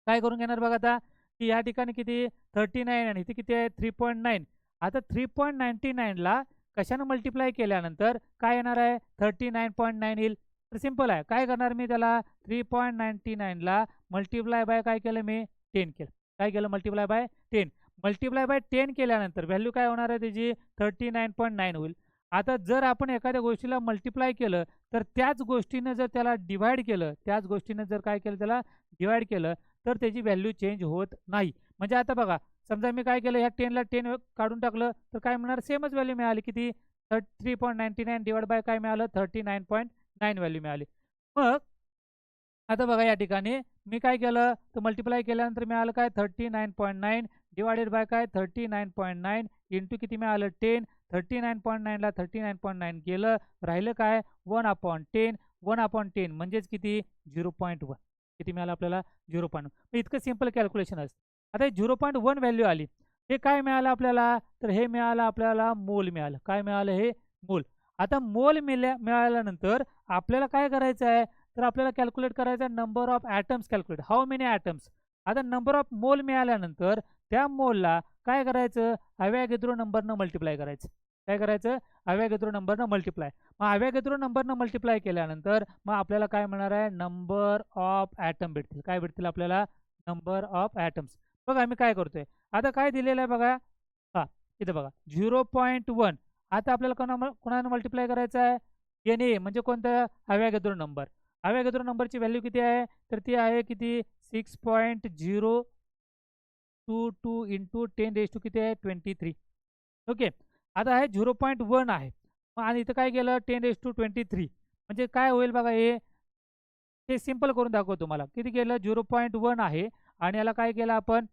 Speaker 1: काय करून घेणार बघा आता, की या ठिकाणी किती 39 आणि इथे किती आहे 3.9. आता 3.99ला कशानं मल्टिप्लाय केल्यानंतर काय येणार आहे 39.9 येईल. तर सिंपल आहे, काय करणार मी त्याला 3.99ला मल्टिप्लाय बाय काय केलं मी 10 केलं. काय केलं, मल्टिप्लाय बाय 10. मल्टिप्लाय बाय 10 केल्यानंतर व्हॅल्यू काय होणार आहे त्याची 39.9 होईल. आता जर आपण एखाद्या गोष्टीला मल्टिप्लाय केलं तर त्याच गोष्टीनं जर त्याला डिवाइड केलं, त्याच गोष्टीनं जर काय केलं त्याला डिवाइड केलं तर त्याची व्हॅल्यू चेंज होत नाही. म्हणजे आता बघा समजा मी काय केलं, ह्या 10ला 10 काढून टाकलं तर काय मिळणार, सेमच व्हॅल्यू मिळाली. किती 3.99 डिवाइड बाय काय मिळालं 39.9 व्हॅल्यू मिळाली. मग आता बघा या ठिकाणी मी काय केलं, तर मल्टिप्लाय केल्यानंतर मिळालं काय 39.9 डिवायडेड बाय काय 39.9 इंटू किती मिळालं 10. 39.9ला 39.9 गेलं, राहिलं काय 1/10. 1/10 म्हणजेच किती 0.1. किती मिळालं आपल्याला 0.1. इतकं सिंपल कॅल्क्युलेशन असतं. आता 0.1 व्हॅल्यू आली, हे काय मिळालं आपल्याला, तर हे मिळालं आपल्याला मोल मिळालं. काय मिळालं, हे मोल. आता मोल मिळाल्यानंतर आपल्याला काय करायचं आहे, तर आपल्याला कॅल्क्युलेट करायचं आहे number of atoms calculate, how many atoms. आता नंबर ऑफ मोल मिळाल्यानंतर त्या मोलला काय करायचं, अवॅगेद्रो नंबरनं मल्टिप्लाय करायचं. काय करायचं, अवॅगेद्रो नंबरनं मल्टिप्लाय. मग अवॅगेद्रो नंबरनं मल्टिप्लाय केल्यानंतर मग आपल्याला काय मिळणार आहे, नंबर ऑफ ॲटम भेटतील. काय भेटतील आपल्याला, नंबर ऑफ ॲटम्स. बघा मी काय करतोय, आता काय दिलेलं आहे बघा, हा इथं बघा 0.1. आता आपल्याला कोणानं मल्टिप्लाय करायचं आहे, एन म्हणजे कोणतं, अवॅगेद्रो नंबर. अवॅगेद्रो नंबरची व्हॅल्यू किती आहे, तर ती आहे किती 6.022 इंटू 10 किती आहे 23. ओके. आता आहे 0.1 आहे, मग आणि इथं काय केलं 10⁻23 म्हणजे काय होईल बघा, हे सिंपल करून दाखवतो तुम्हाला. किती केलं 0.1 आहे आणि याला काय केलं आपण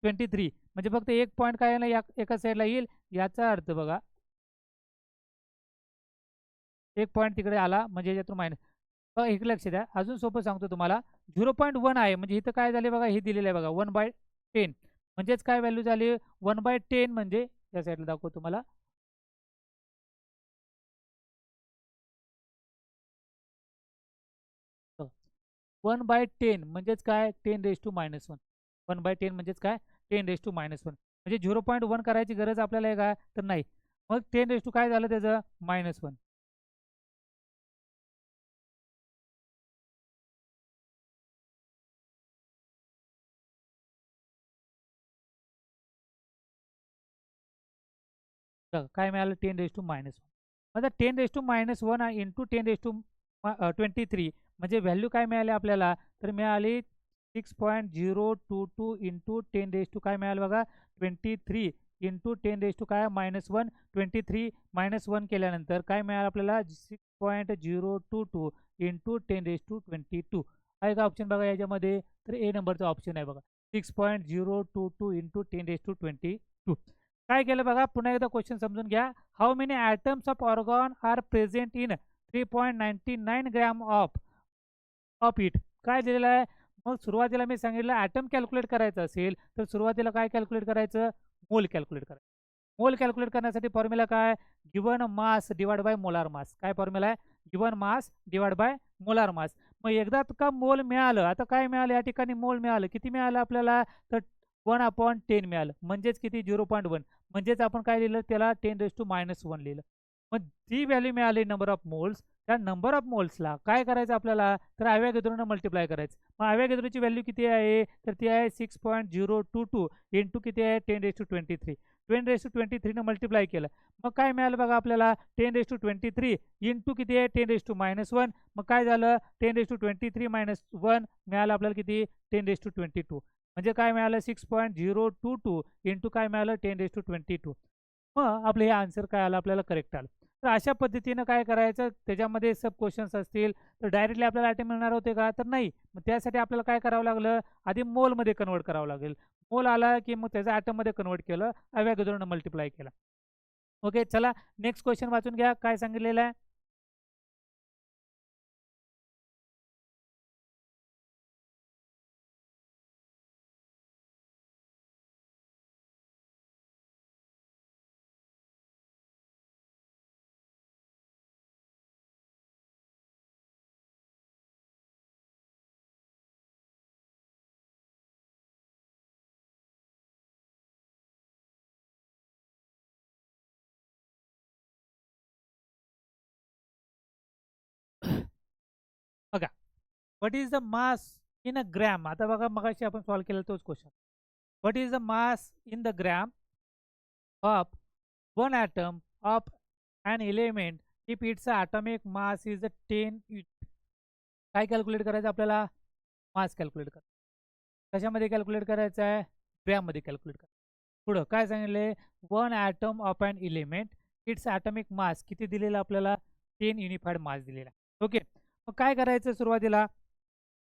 Speaker 1: 23 म्हणजे फक्त एक पॉईंट काय ना एका साईडला येईल. याचा अर्थ बघा एक पॉईंट तिकडे आला म्हणजे याच्यातून मायनस. बघा एक लक्ष द्या, अजून सोपं सांगतो तुम्हाला. 0.1 आहे म्हणजे इथं काय झाले बघा, हे दिलेलं आहे बघा 1/10 म्हणजेच काय व्हॅल्यू झाली 1/10 म्हणजे या साईडला दाखवतो तुम्हाला. 1/10 म्हणजेच काय 10⁻1. 1/10 म्हणजेच काय 10⁻1 म्हणजे 0.1 करायची गरज आपल्याला आहे का, तर नाही. मग 10 काय झालं त्याचं -1. काय मिळालं 10⁻1. आता 10⁻1 इंटू 10⁻23 म्हणजे व्हॅल्यू काय मिळाली आपल्याला, तर मिळाली 6.022 इंटू 10 काय मिळालं बघा 23 इंटू 10 काय -1. 23 -1 केल्यानंतर काय मिळालं आपल्याला 6.022 इंटू 10⁻22 आहे का ऑप्शन बघा याच्यामध्ये, तर ए नंबरचा ऑप्शन आहे बघा 6.022 इंटू 10⁻22. काय केलं बघा, पुन्हा एकदा क्वेश्चन समजून घ्या. How many atoms of argon are present in 3.99 gram of of it काय दिलेलं आहे. मग सुरुवातीला मी सांगितलं ॲटम कॅल्क्युलेट करायचं असेल तर सुरुवातीला काय कॅल्क्युलेट करायचं, मोल कॅल्क्युलेट करायचं. मोल कॅल्क्युलेट करण्यासाठी फॉर्म्युला काय, given mass divide by molar mass. काय फॉर्म्युला आहे, given mass divide by molar mass. मग एकदा का मोल मिळालं, आता काय मिळालं या ठिकाणी, मोल मिळालं. किती मिळालं आपल्याला, तर 1/10 मिळालं. म्हणजेच किती, 0.1. म्हणजेच आपण काय लिहिलं त्याला 10⁻⁻1 लिहिलं. मग जी व्हॅल्यू मिळाली नंबर ऑफ मोल्स, त्या नंबर ऑफ मोल्सला काय करायचं आपल्याला, तर अवॅगॅड्रोनं मल्टिप्लाय करायचं. मग अवॅगॅड्रोची व्हॅल्यू किती आहे, तर ती आहे 6.022 इंटू किती आहे 10⁻23. 10⁻23 ने मल्टिप्लाय केलं. मग काय मिळालं बघा आपल्याला, 10⁻23 इंटू किती आहे 10⁻1. मग काय झालं, 10⁻23 - 1 मिळालं आपल्याला किती, 10⁻22. म्हणजे काय मिळालं, 6.022 इंटू काय मिळालं 10⁻22. मग आपलं हे आन्सर काय आलं, आपल्याला करेक्ट आलं. तर अशा पद्धतीनं काय करायचं, त्याच्यामध्ये सब क्वेश्चन्स असतील तर डायरेक्टली आपल्याला आयटम मिळणार होते का, तर नाही. मग त्यासाठी आपल्याला काय करावं लागलं, आधी मोलमध्ये कन्वर्ट करावं लागेल. मोल आला की मग त्याचं ॲटममध्ये कन्वर्ट केलं, अवॅगॅड्रोनं मल्टिप्लाय केला. ओके, चला नेक्स्ट क्वेश्चन वाचून घ्या, काय सांगितलेलं आहे. बघा, what is the mass in a gram. आता बघा मगाशी आपण सॉल्व्ह केला तोच question. What is the mass in the gram of one atom of an element if its atomic mass is 10 काय कॅल्क्युलेट करायचं आपल्याला, मास कॅल्क्युलेट करायचं. कशामध्ये कॅल्क्युलेट करायचं आहे, ग्रॅममध्ये कॅल्क्युलेट करायचं. पुढं काय सांगितले, one atom of an element its atomic mass किती दिलेला आपल्याला, 10 युनिफाईड मास दिलेला. ओके, मग काय करायचं, सुरुवातीला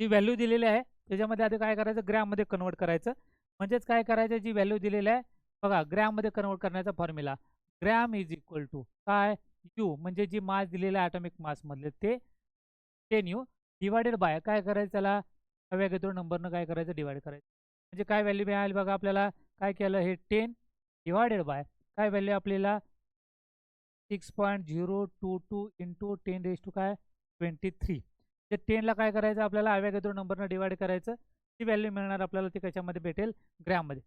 Speaker 1: जी व्हॅल्यू दिलेली आहे त्याच्यामध्ये आधी काय करायचं, ग्रॅममध्ये कन्वर्ट करायचं. म्हणजेच काय करायचं, जी व्हॅल्यू दिलेली आहे बघा, ग्रॅममध्ये कन्वर्ट करण्याचा formula, gram is equal to काय, यू म्हणजे जी मास दिलेलं आहे ॲटॉमिक मास मधले ते 10u डिवायडेड बाय काय करायचं, त्याला अवॅगॅड्रो नंबरनं काय करायचं, डिवाइड करायचं. म्हणजे काय व्हॅल्यू मिळाली बघा आपल्याला, काय केलं, हे 10 डिवायडेड बाय काय व्हॅल्यू आपल्याला 6.022 इंटू 10⁻, काय 23. ते 10ला काय करायचं आपल्याला, अवॅगॅड्रो नंबरनं डिवाइड करायचं. ती व्हॅल्यू मिळणार आपल्याला, ती कशामध्ये भेटेल, ग्रॅममध्ये.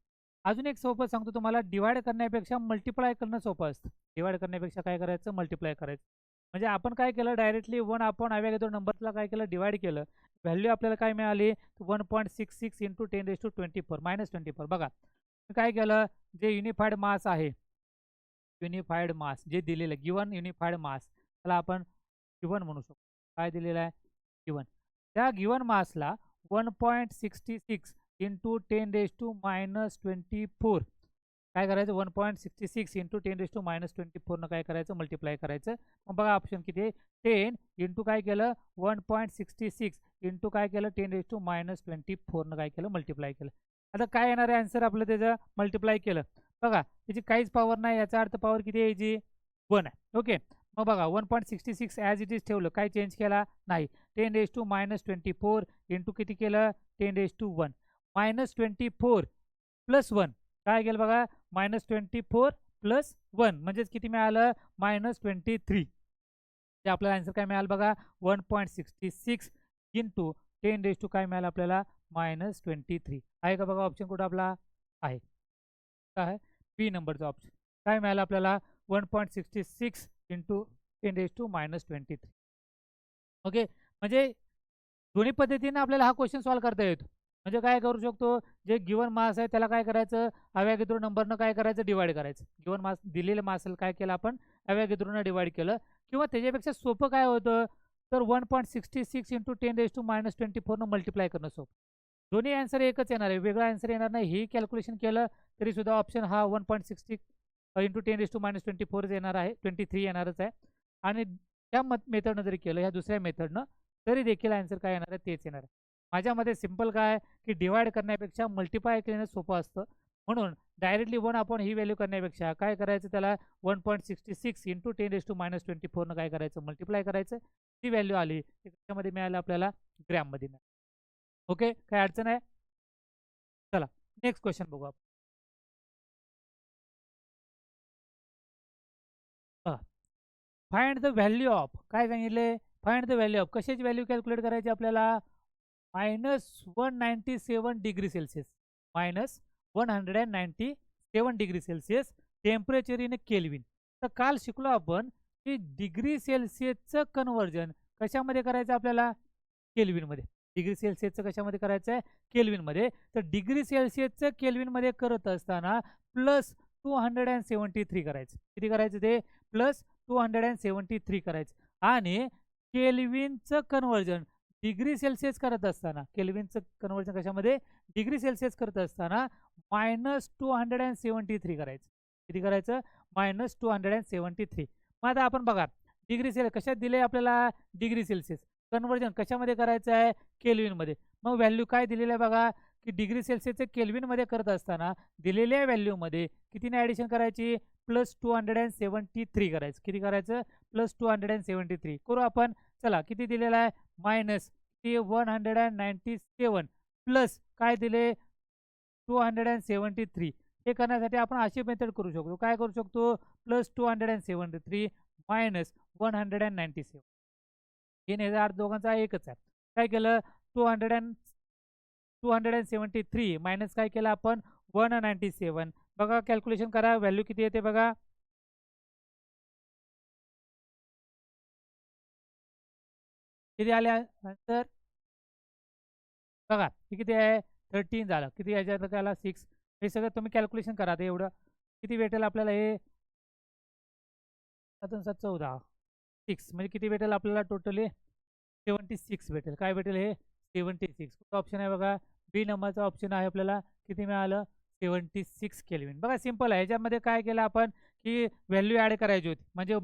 Speaker 1: अजून एक सोपं सांगतो तुम्हाला, डिवाइड करण्यापेक्षा मल्टिप्लाय करणं सोपं असतं. डिवाइड करण्यापेक्षा काय करायचं, मल्टिप्लाय करायचं. म्हणजे आपण काय केलं, डायरेक्टली 1 अवॅगॅड्रो नंबरला काय केलं, डिवाइड केलं. व्हॅल्यू आपल्याला काय मिळाली, 1.66 इंटू 10⁻24 -24. बघा काय केलं, जे युनिफाईड मास आहे, युनिफाईड मास जे दिलेलं आहे, गिवन युनिफाईड मास, त्याला आपण गिवन म्हणू शकतो. काय दिलेलं आहे, गिवन. त्या गिवन मासला 1.66 इंटू 10⁻24 काय करायचं, 1.66 इंटू 10⁻24 न काय करायचं, मल्टिप्लाय करायचं. मग बघा ऑप्शन किती आहे, 10 इंटू काय केलं, 1.66 इंटू काय केलं 10⁻24 न काय केलं, मल्टिप्लाय केलं. आता काय येणार आहे आन्सर आपलं, त्याचं मल्टिप्लाय केलं. बघा त्याची काहीच पॉवर नाही, याचा अर्थ पॉवर किती यायची, 1 आहे. ओके, मग बघा 1.66 ॲज इट इज ठेवलं, काय चेंज केला नाही. 10⁻24 इंटू किती केलं, 10⁻1 -24 प्लस 1 काय केलं बघा, -24 प्लस 1 म्हणजेच किती मिळालं, -23. ते आपल्याला आन्सर काय मिळालं बघा, 1.66 इंटू 10⁻, काय मिळालं आपल्याला, -23. आहे का बघा ऑप्शन कुठं आपला आहे, काय आहे, बी नंबरचा ऑप्शन. काय मिळालं आपल्याला, 1.66 इंटू 10⁻23. ओके, म्हणजे दोन्ही पद्धतीने आपल्याला हा क्वेश्चन सॉल्व्ह करता येतो. म्हणजे काय करू शकतो, जे गिवन मास आहे त्याला काय करायचं, अवॅगॅड्रो नंबरनं काय करायचं, डिवाइड करायचं. गिवन मास दिलेलं मासेल काय केलं आपण, अवॅगॅड्रोनं डिवाइड केलं. किंवा त्याच्यापेक्षा सोपं काय होतं, तर 1.66 इंटू 10⁻24 न मल्टिप्लाय करणं सोपं. दोन्ही आन्सर एकच येणार आहे, वेगळा आन्सर येणार नाही. ही कॅल्क्युलेशन केलं तरी सुद्धा ऑप्शन हा 1.66 इंटू 10⁻24 येणार आहे, 23 येणारच आहे. आणि त्या मेथडनं जरी केलं, ह्या दुसऱ्या मेथडनं, तरी देखील आन्सर काय येणार आहे, तेच येणार आहे. माझ्यामध्ये सिंपल काय की डिवाइड करण्यापेक्षा मल्टिप्लाय केलं सोपं असतं, म्हणून डायरेक्टली 1 अपॉन ही व्हॅल्यू करण्यापेक्षा काय करायचं, त्याला 1.66 इंटू 10⁻²4 न काय करायचं, मल्टिप्लाय करायचं. ती व्हॅल्यू आली ती कशामध्ये मिळालं आपल्याला, ग्रॅममध्ये मिळालं. ओके, काय अडचण आहे? चला नेक्स्ट क्वेश्चन बघू आपण. फाइंड द व्हॅल्यू ऑफ, काय सांगितले, फाइंड द व्हॅल्यू ऑफ, कशाची व्हॅल्यू कॅल्क्युलेट करायची आपल्याला, -197 degree Celsius, -197 degree Celsius temperature in kelvin. तर काल शिकलो आपण की डिग्री सेल्सिअसचं कन्व्हर्जन कशामध्ये करायचं आपल्याला, केल्विनमध्ये. डिग्री सेल्सिअसचं कशामध्ये करायचं आहे, केल्विनमध्ये. तर डिग्री सेल्सिअसचं केल्विनमध्ये करत असताना +273 करायचं. किती करायचं ते, +273 करायचं. आणि केल्विनचं कन्व्हर्जन डिग्री सेल्सिअस करत असताना, केल्विनचं कन्व्हर्जन कशामध्ये, डिग्री सेल्सिअस करत असताना -273 करायचं. किती करायचं, -273. मग आता आपण बघा, डिग्री सेल्सिअस कशात दिले आपल्याला, डिग्री सेल्सिअस. कन्व्हर्जन कशामध्ये करायचं आहे, केल्विनमध्ये. मग व्हॅल्यू काय दिलेलं आहे बघा, की डिग्री सेल्सिअसचं केल्विनमध्ये करत असताना दिलेल्या व्हॅल्यूमध्ये कितीने ॲडिशन करायची, +273 करायचं. किती करायचं, +273 करू आपण. चला किती दिलेलं आहे, -197 प्लस काय दिले, 273. हे करण्यासाठी आपण अशी मेथड करू शकतो, काय करू शकतो, +273 -197. हे नाही, अर्थ दोघांचा एकच आहे. काय केलं, 273 मायनस काय केलं आपण, 197. बघा कॅल्क्युलेशन करा, व्हॅल्यू किती येते बघा, किती आले आन्सर बघा, हे किती आहे, 13 झालं. किती याच्यात त्याला 6. हे सगळं तुम्ही कॅल्क्युलेशन करा. ते एवढं किती भेटेल आपल्याला, हे 7 6 म्हणजे किती भेटेल आपल्याला, टोटली 76 भेटेल. काय भेटेल, हे 76. कुठं ऑप्शन आहे बघा, बी नंबरचा ऑप्शन आहे आपल्याला. किती मिळालं, 76 केल्विन. बघा सिंपल आहे. ह्याच्यामध्ये काय केलं आपण, की व्हॅल्यू ॲड करायची होती. म्हणजे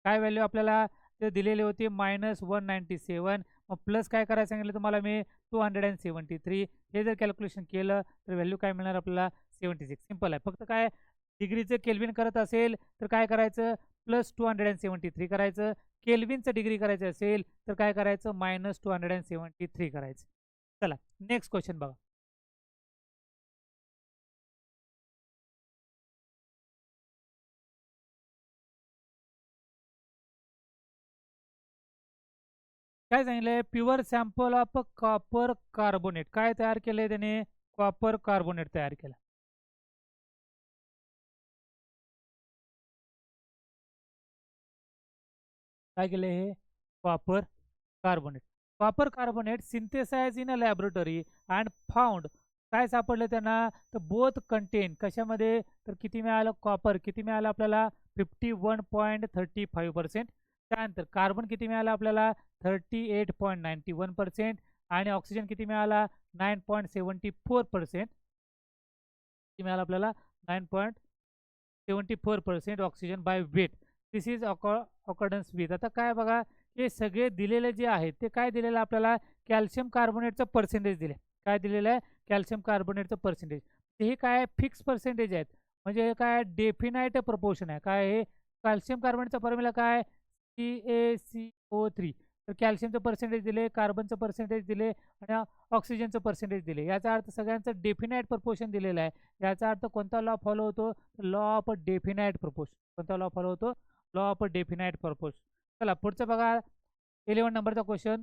Speaker 1: काय व्हॅल्यू आपल्याला ते दिलेली होती, -197. मग प्लस काय करायला सांगितलं तुम्हाला मी, 273. हे जर कॅल्क्युलेशन केलं तर व्हॅल्यू काय मिळणार आपल्याला, 76. सिंपल आहे. फक्त काय, डिग्रीचं केल्विन करत असेल तर काय करायचं, +273 करायचं. केल्विनचं डिग्री करायचं असेल तर काय करायचं, -273 करायचं. चला नेक्स्ट क्वेश्चन बघा. काय सांगितलंय, pure sample of copper carbonate. काय तयार केलंय त्याने, कॉपर कार्बोनेट तयार केलं. काय केलं, हे copper carbonate. Copper carbonate synthesize in a laboratory and found. काय सापडलं त्यांना, तर बोथ कंटेन कशामध्ये, तर किती मिळालं, कॉपर किती मिळालं आपल्याला, 51.35%. त्यानंतर कार्बन किती मिळालं आपल्याला, 38.91%. आणि ऑक्सिजन किती मिळाला, 9.74%. किती मिळालं आपल्याला, 9.74% oxygen by weight. This is accordance with. आता काय बघा, हे सगळे दिलेले जे आहेत ते काय दिलेलं आपल्याला, कॅल्शियम कार्बोनेटचं पर्सेंटेज दिले. काय दिलेलं आहे, कॅल्शियम कार्बोनेटचं पर्सेंटेज. हे काय फिक्स पर्सेंटेज आहेत, म्हणजे हे काय डेफिनाइट प्रपोर्शन आहे. काय हे कॅल्शियम कार्बोनेटचा फॉर्म्युला काय, CaCO3. तर कॅल्शियमचं पर्सेंटेज दिले, कार्बनचं पर्सेंटेज दिले आणि ऑक्सिजनचं पर्सेंटेज दिले. याचा अर्थ सगळ्यांचं डेफिनाइट प्रपोर्शन दिलेलं आहे. याचा अर्थ कोणता लॉ फॉलो होतो, लॉ ऑफ डेफिनाइट प्रपोर्शन. कोणता लॉ फॉलो होतो, लॉ ऑफ डेफिनाइट प्रपोर्शन. चला पुढचं बघा, 11 नंबरचा क्वेश्चन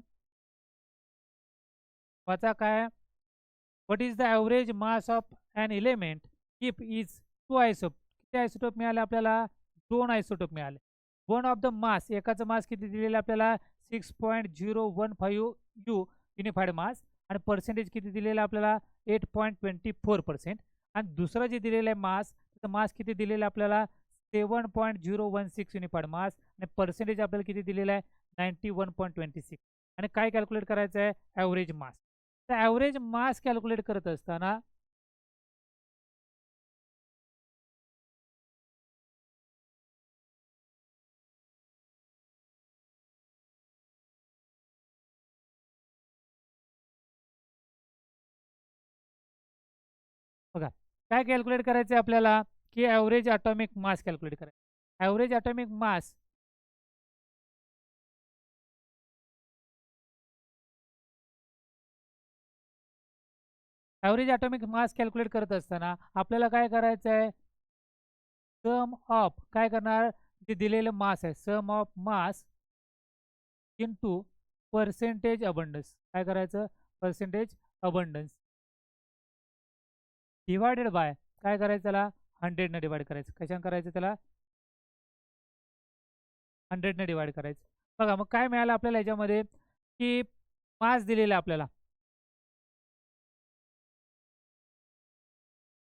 Speaker 1: वाचा. काय, what is the average mass of an element if is 2 isotope. किती आयसोटोप मिळाले आपल्याला, 2 आयसोटोप मिळाले. वन ऑफ द मास, एकाचं मास किती दिलेलं आपल्याला, 6.015 यू युनिफाईड मास. आणि पर्सेंटेज किती दिलेलं आपल्याला, 8.24%. आणि दुसरं जे दिलेलं आहे मास, त्याचं मास किती दिलेलं आपल्याला, 7.016 युनिफाईड मास. आणि पर्सेंटेज आपल्याला किती दिलेलं आहे, 91.26. आणि काय कॅल्क्युलेट करायचं आहे, ॲव्हरेज मास. तर ॲव्हरेज मास कॅल्क्युलेट करत असताना बघा, काय कॅल्क्युलेट करायचं आहे आपल्याला, की ॲव्हरेज ॲटॉमिक मास कॅल्क्युलेट करायचं. Average atomic mass average atomic mass calculate करत असताना आपल्याला काय करायचं आहे, सम ऑफ काय करणार, जे दिलेलं मास आहे sum of mass into percentage abundance, काय करायचं, पर्सेंटेज अबंडन्स डिवायडेड बाय काय करायचं, त्याला 100 डिवाइड करायचं. कशाने करायचं, त्याला 100 डिवाइड करायचं. बघा मग काय मिळालं आपल्याला याच्यामध्ये, की मास दिलेला आहे आपल्याला,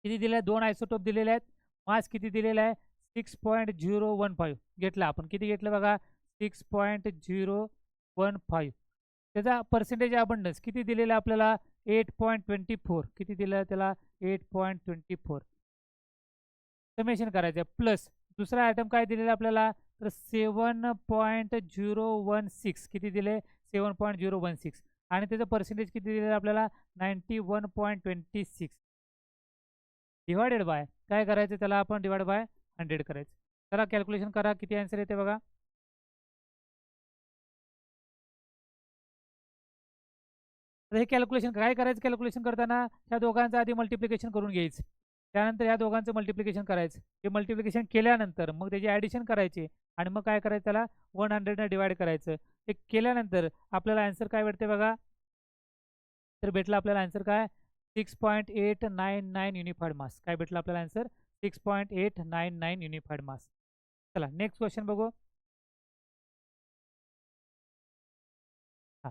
Speaker 1: किती दिले, 2 आयसोटोप दिलेले आहेत. मास किती दिलेला आहे, 6.015 घेतला आपण. किती घेतलं बघा, 6.015. त्याचा पर्सेंटेज अबंडन्स किती दिलेला आपल्याला, 8.24. किती दिलं त्याला, 8.24. समेशन करायचं प्लस दुसरा आयटम काय दिलेला आपल्याला, तर 7.016. किती दिले, 7.016. आणि त्याचं पर्सेंटेज किती दिलेलं आपल्याला, 91.26. डिवायडेड बाय काय करायचं, त्याला आपण डिवाइड बाय 100 करायचं. चला कॅल्क्युलेशन करा, किती आन्सर येते बघा. तर हे कॅल्क्युलेशन काय करायचं, कॅल्क्युलेशन करताना त्या दोघांचं आधी मल्टिप्लिकेशन करून घ्यायचं, त्यानंतर या दोघांचं मल्टिप्लिकेशन करायचं. हे मल्टिप्लिकेशन केल्यानंतर मग त्याची ॲडिशन करायची आणि मग काय करायचं, त्याला 100ने डिवाइड करायचं. हे केल्यानंतर आपल्याला आन्सर काय भेटते बघा, तर भेटला आपल्याला आन्सर काय, 6.899 युनिफाईड मास. काय भेटलं आपल्याला आन्सर, 6.899 युनिफाईड मास. चला नेक्स्ट क्वेश्चन बघू. हा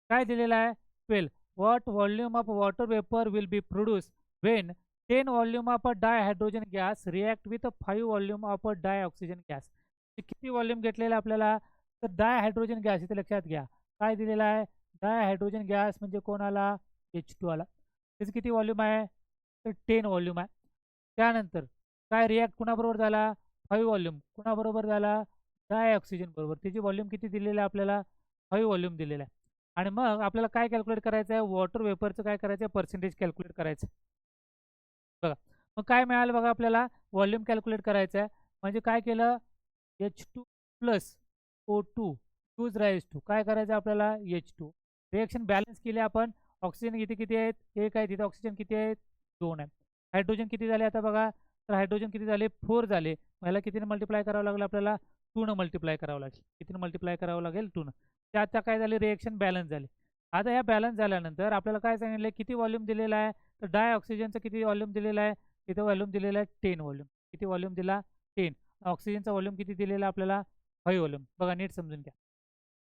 Speaker 1: काय दिलेला आहे, 12. What volume of water vapour will be produce when 10 volume of a dihydrogen gas react with 5 volume of a dioxygen gas. किती व्हॉल्यूम घेतलेला आपल्याला, तर डायहायड्रोजन गॅस इथे लक्षात घ्या. काय दिलेला आहे, डायहायड्रोजन गॅस म्हणजे कोणाला, H2 आला. त्याचं किती व्हॉल्यूम आहे, तर 10 व्हॉल्यूम आहे. त्यानंतर काय रिॲक्ट कुणाबरोबर झाला, 5 व्हॉल्यूम कुणाबरोबर झाला, डायऑक्सिजन बरोबर. त्याची व्हॉल्यूम किती दिलेलं आहे आपल्याला, 5 व्हॉल्यूम दिलेलं आहे. आणि मग आपल्याला काय कॅल्क्युलेट करायचं आहे, वॉटर वेपरचं काय करायचं आहे, पर्सेंटेज कॅल्क्युलेट करायचं. बघा मग काय मिळालं बघा आपल्याला, व्हॉल्यूम कॅल्क्युलेट करायचं आहे. म्हणजे काय केलं, H2 plus O2 2 rise to काय करायचं आपल्याला, H2. रिएक्शन बॅलन्स केले आपण. ऑक्सिजन किती किती आहेत, 1 आहे, तिथे ऑक्सिजन किती आहेत, 2 आहे. हायड्रोजन किती झाले आता बघा, तर हायड्रोजन किती झाले, 4 झाले. मला कितीने मल्टिप्लाय करावं लागलं आपल्याला, 2 मल्टिप्लाय करावं लागेल. कितीने मल्टिप्लाय करावं लागेल, 2. ते आता काय झाले, रिएक्शन बॅलन्स झाले. आता ह्या बॅलन्स झाल्यानंतर आपल्याला काय सांगितलं, किती व्हॉल्यूम दिलेला आहे, तर डाय ऑक्सिजनचं किती व्हॉल्यूम दिलेलं आहे, इथं व्हॉल्यूम दिलेला आहे 10 व्हॉल्यूम. किती व्हॉल्यूम दिला, 10. ऑक्सिजनचा व्हॉल्यूम किती दिलेला आपल्याला, 5 व्हॉल्यूम. बघा नीट समजून घ्या.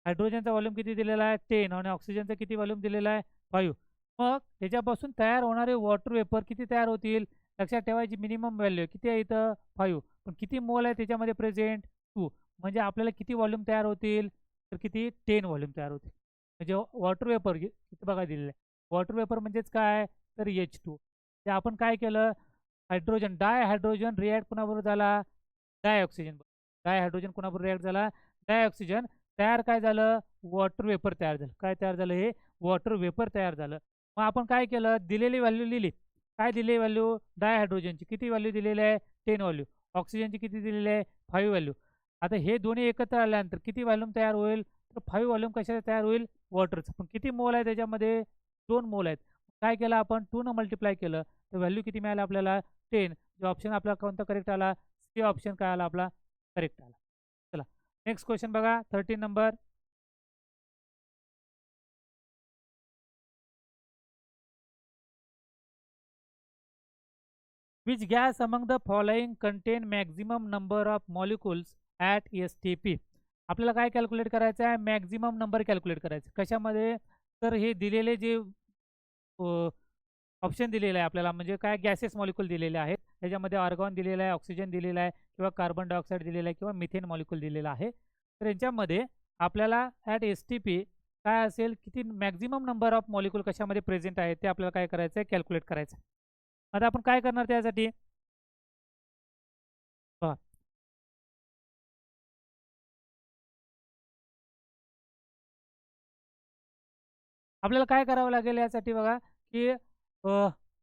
Speaker 1: हायड्रोजनचा व्हॉल्यूम किती दिलेला आहे, 10. आणि ऑक्सिजनचा किती व्हॉल्यूम दिलेला आहे, 5. मग त्याच्यापासून तयार होणारे वॉटर वेपर किती तयार होतील, लक्षात ठेवायची मिनिमम व्हॅल्यू किती आहे इथं, 5. पण किती मोल आहे त्याच्यामध्ये प्रेझेंट, 2. म्हणजे आपल्याला किती व्हॉल्यूम तयार होतील, तर किती, 10 व्हॉल्यूम तयार होतील. म्हणजे वॉटर वेपर इथं बघा दिलेलं आहे. वॉटर वेपर म्हणजेच काय, तर H2. ते आपण काय केलं, हायड्रोजन डायहायड्रोजन रिॲक्ट कुणाबरोबर झाला, डायऑक्सिजन. डायहायड्रोजन कुणाबरोबर रिॲक्ट झाला, डायऑक्सिजन. तयार काय झालं, वॉटर वेपर तयार झालं. काय तयार झालं, हे वॉटर वेपर तयार झालं. मग आपण काय केलं, दिलेली व्हॅल्यू लिहिली. काय दिली व्हॅल्यू, डायहायड्रोजनची किती व्हॅल्यू दिलेली आहे, 10 व्हॅल्यू. ऑक्सिजनची किती दिलेली आहे, 5 व्हॅल्यू. आता हे दोन्ही एकत्र आल्यानंतर किती व्हॉल्यूम तयार होईल, तर 5 व्हॉल्यूम कशाचं तयार होईल, वॉटरचं. पण किती मोल आहे त्याच्यामध्ये, 2 मोल आहेत. काय केलं आपण, 2 न मल्टिप्लाय केलं तर व्हॅल्यू किती मिळालं आपल्याला, 10. जो ऑप्शन आपला कोणता करेक्ट आला, सी ऑप्शन काय आला आपला, करेक्ट आला. चला नेक्स्ट क्वेश्चन बघा, 13 number. Which gas among the following content maximum number of molecules at STP. आपल्याला काय कॅल्क्युलेट करायचं आहे, मॅक्झिमम नंबर कॅल्क्युलेट करायचं. कशामध्ये, तर हे दिलेले जे ऑप्शन दिलेलं आहे आपल्याला, म्हणजे काय गॅसेस मॉलिक्यूल दिलेले आहेत. त्याच्यामध्ये आर्गॉन दिलेला आहे, ऑक्सिजन दिलेला आहे, किंवा कार्बन डायऑक्साईड दिलेला आहे, किंवा मिथेन मॉलिक्यूल दिलेला आहे. तर यांच्यामध्ये आपल्याला ॲट STP काय असेल, किती मॅक्झिमम नंबर ऑफ मॉलिक्यूल कशामध्ये प्रेझेंट आहे ते आपल्याला काय करायचं आहे, कॅल्क्युलेट करायचं. आता आपण काय करणार त्यासाठी, पहा आपल्याला काय करावं लागेल यासाठी बघा, की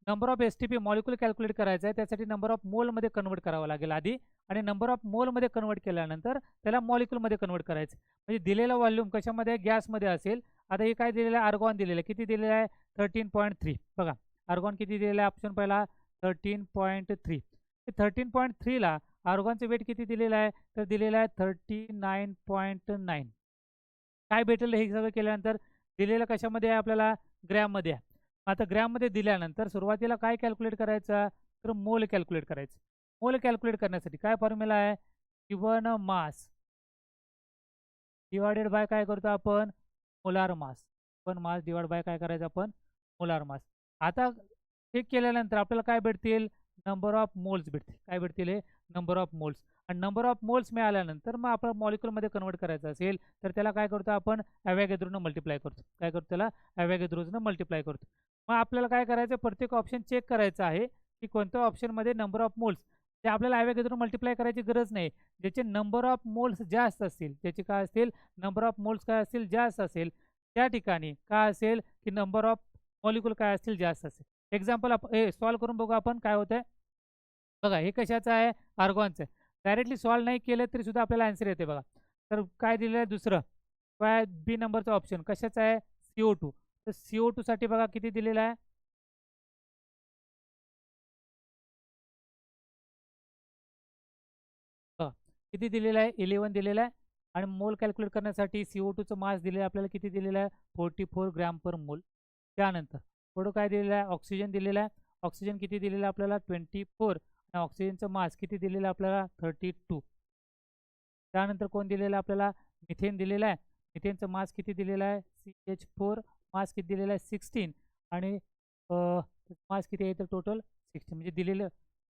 Speaker 1: number of STP molecule calculate करायचा आहे, त्यासाठी नंबर ऑफ मोलमध्ये कन्वर्ट करावं लागेल आधी, आणि नंबर ऑफ मोलमध्ये कन्वर्ट केल्यानंतर त्याला मॉलिक्यूलमध्ये कन्वर्ट करायचं. म्हणजे दिलेला व्हॉल्यूम कशामध्ये, गॅसमध्ये असेल. आता हे काय दिलेलं आहे, आर्गॉन दिलेलं आहे. किती दिलेलं आहे, 13.3. बघा आर्गॉन किती दिलेलं आहे, ऑप्शन पहिला 13.3. 13.3ला आर्गॉनचं वेट किती दिलेलं आहे, तर दिलेलं आहे 39.9. काय भेटेल हे सगळं केल्यानंतर, दिलेलं कशामध्ये आहे आपल्याला, ग्रॅममध्ये आहे. आता ग्रॅममध्ये दिल्यानंतर सुरुवातीला काय कॅल्क्युलेट करायचं, तर मोल कॅल्क्युलेट करायचं. मोल कॅल्क्युलेट करण्यासाठी काय फॉर्म्युला आहे, गिवन मास डिवायडेड बाय काय करतो आपण, मोलार मास. पण मास डिवाइड बाय काय करायचं आपण, मोलार मास. आता हे केल्यानंतर आपल्याला काय भेटतील, नंबर ऑफ मोल्स भेटतील. काय भेटतील, हे नंबर ऑफ मोल्स. आणि नंबर ऑफ मोल्स मिळाल्यानंतर मग आपण मॉलिक्यूलमध्ये कन्वर्ट करायचं असेल तर त्याला काय करतो आपण, ॲव्होगॅड्रोनं मल्टिप्लाय करतो. काय करतो, त्याला ॲव्होगॅड्रोनं मल्टिप्लाय करतो. मग आपल्याला काय करायचं, प्रत्येक ऑप्शन चेक करायचं आहे की कोणत्या ऑप्शनमध्ये नंबर ऑफ मोल्स. ते आपल्याला ॲव्होगॅड्रोनं मल्टिप्लाय करायची गरज नाही. ज्याचे नंबर ऑफ मोल्स जास्त असतील, त्याचे काय असतील, नंबर ऑफ मोल्स काय असतील, जास्त असेल, त्या ठिकाणी काय असेल की नंबर ऑफ मॉलिक्यूल काय असतील, जास्त असेल. एक्झाम्पल आपण हे सॉल्व करून बघू आपण काय होतंय. बघा हे कशाचं आहे, आर्गॉनचं आहे. डायरेक्टली सॉल्व नाही केलं तरी सुद्धा आपल्याला आन्सर येते. बघा तर काय दिलेलं आहे दुसरं, काय बी नंबरचा ऑप्शन कशाचा आहे, CO2. तर CO2 साठी बघा किती दिलेलं आहे, बघा किती दिलेलं आहे, 11 दिलेलं आहे. आणि मोल कॅल्क्युलेट करण्यासाठी CO2चं मास दिलेलं आहे आपल्याला, किती दिलेलं आहे, 44 ग्रॅम पर मोल. त्यानंतर पुढं काय दिलेलं आहे, ऑक्सिजन दिलेलं आहे. ऑक्सिजन किती दिलेलं आहे आपल्याला, 24. आणि ऑक्सिजनचं मास किती दिलेलं आहे आपल्याला, 32. त्यानंतर कोण दिलेलं आहे आपल्याला, मिथेन दिलेलं आहे. मिथेनचं मास किती दिलेलं आहे, CH4. मास किती दिलेलं आहे, 16. आणि मास किती आहे तर टोटल 16. म्हणजे दिलेलं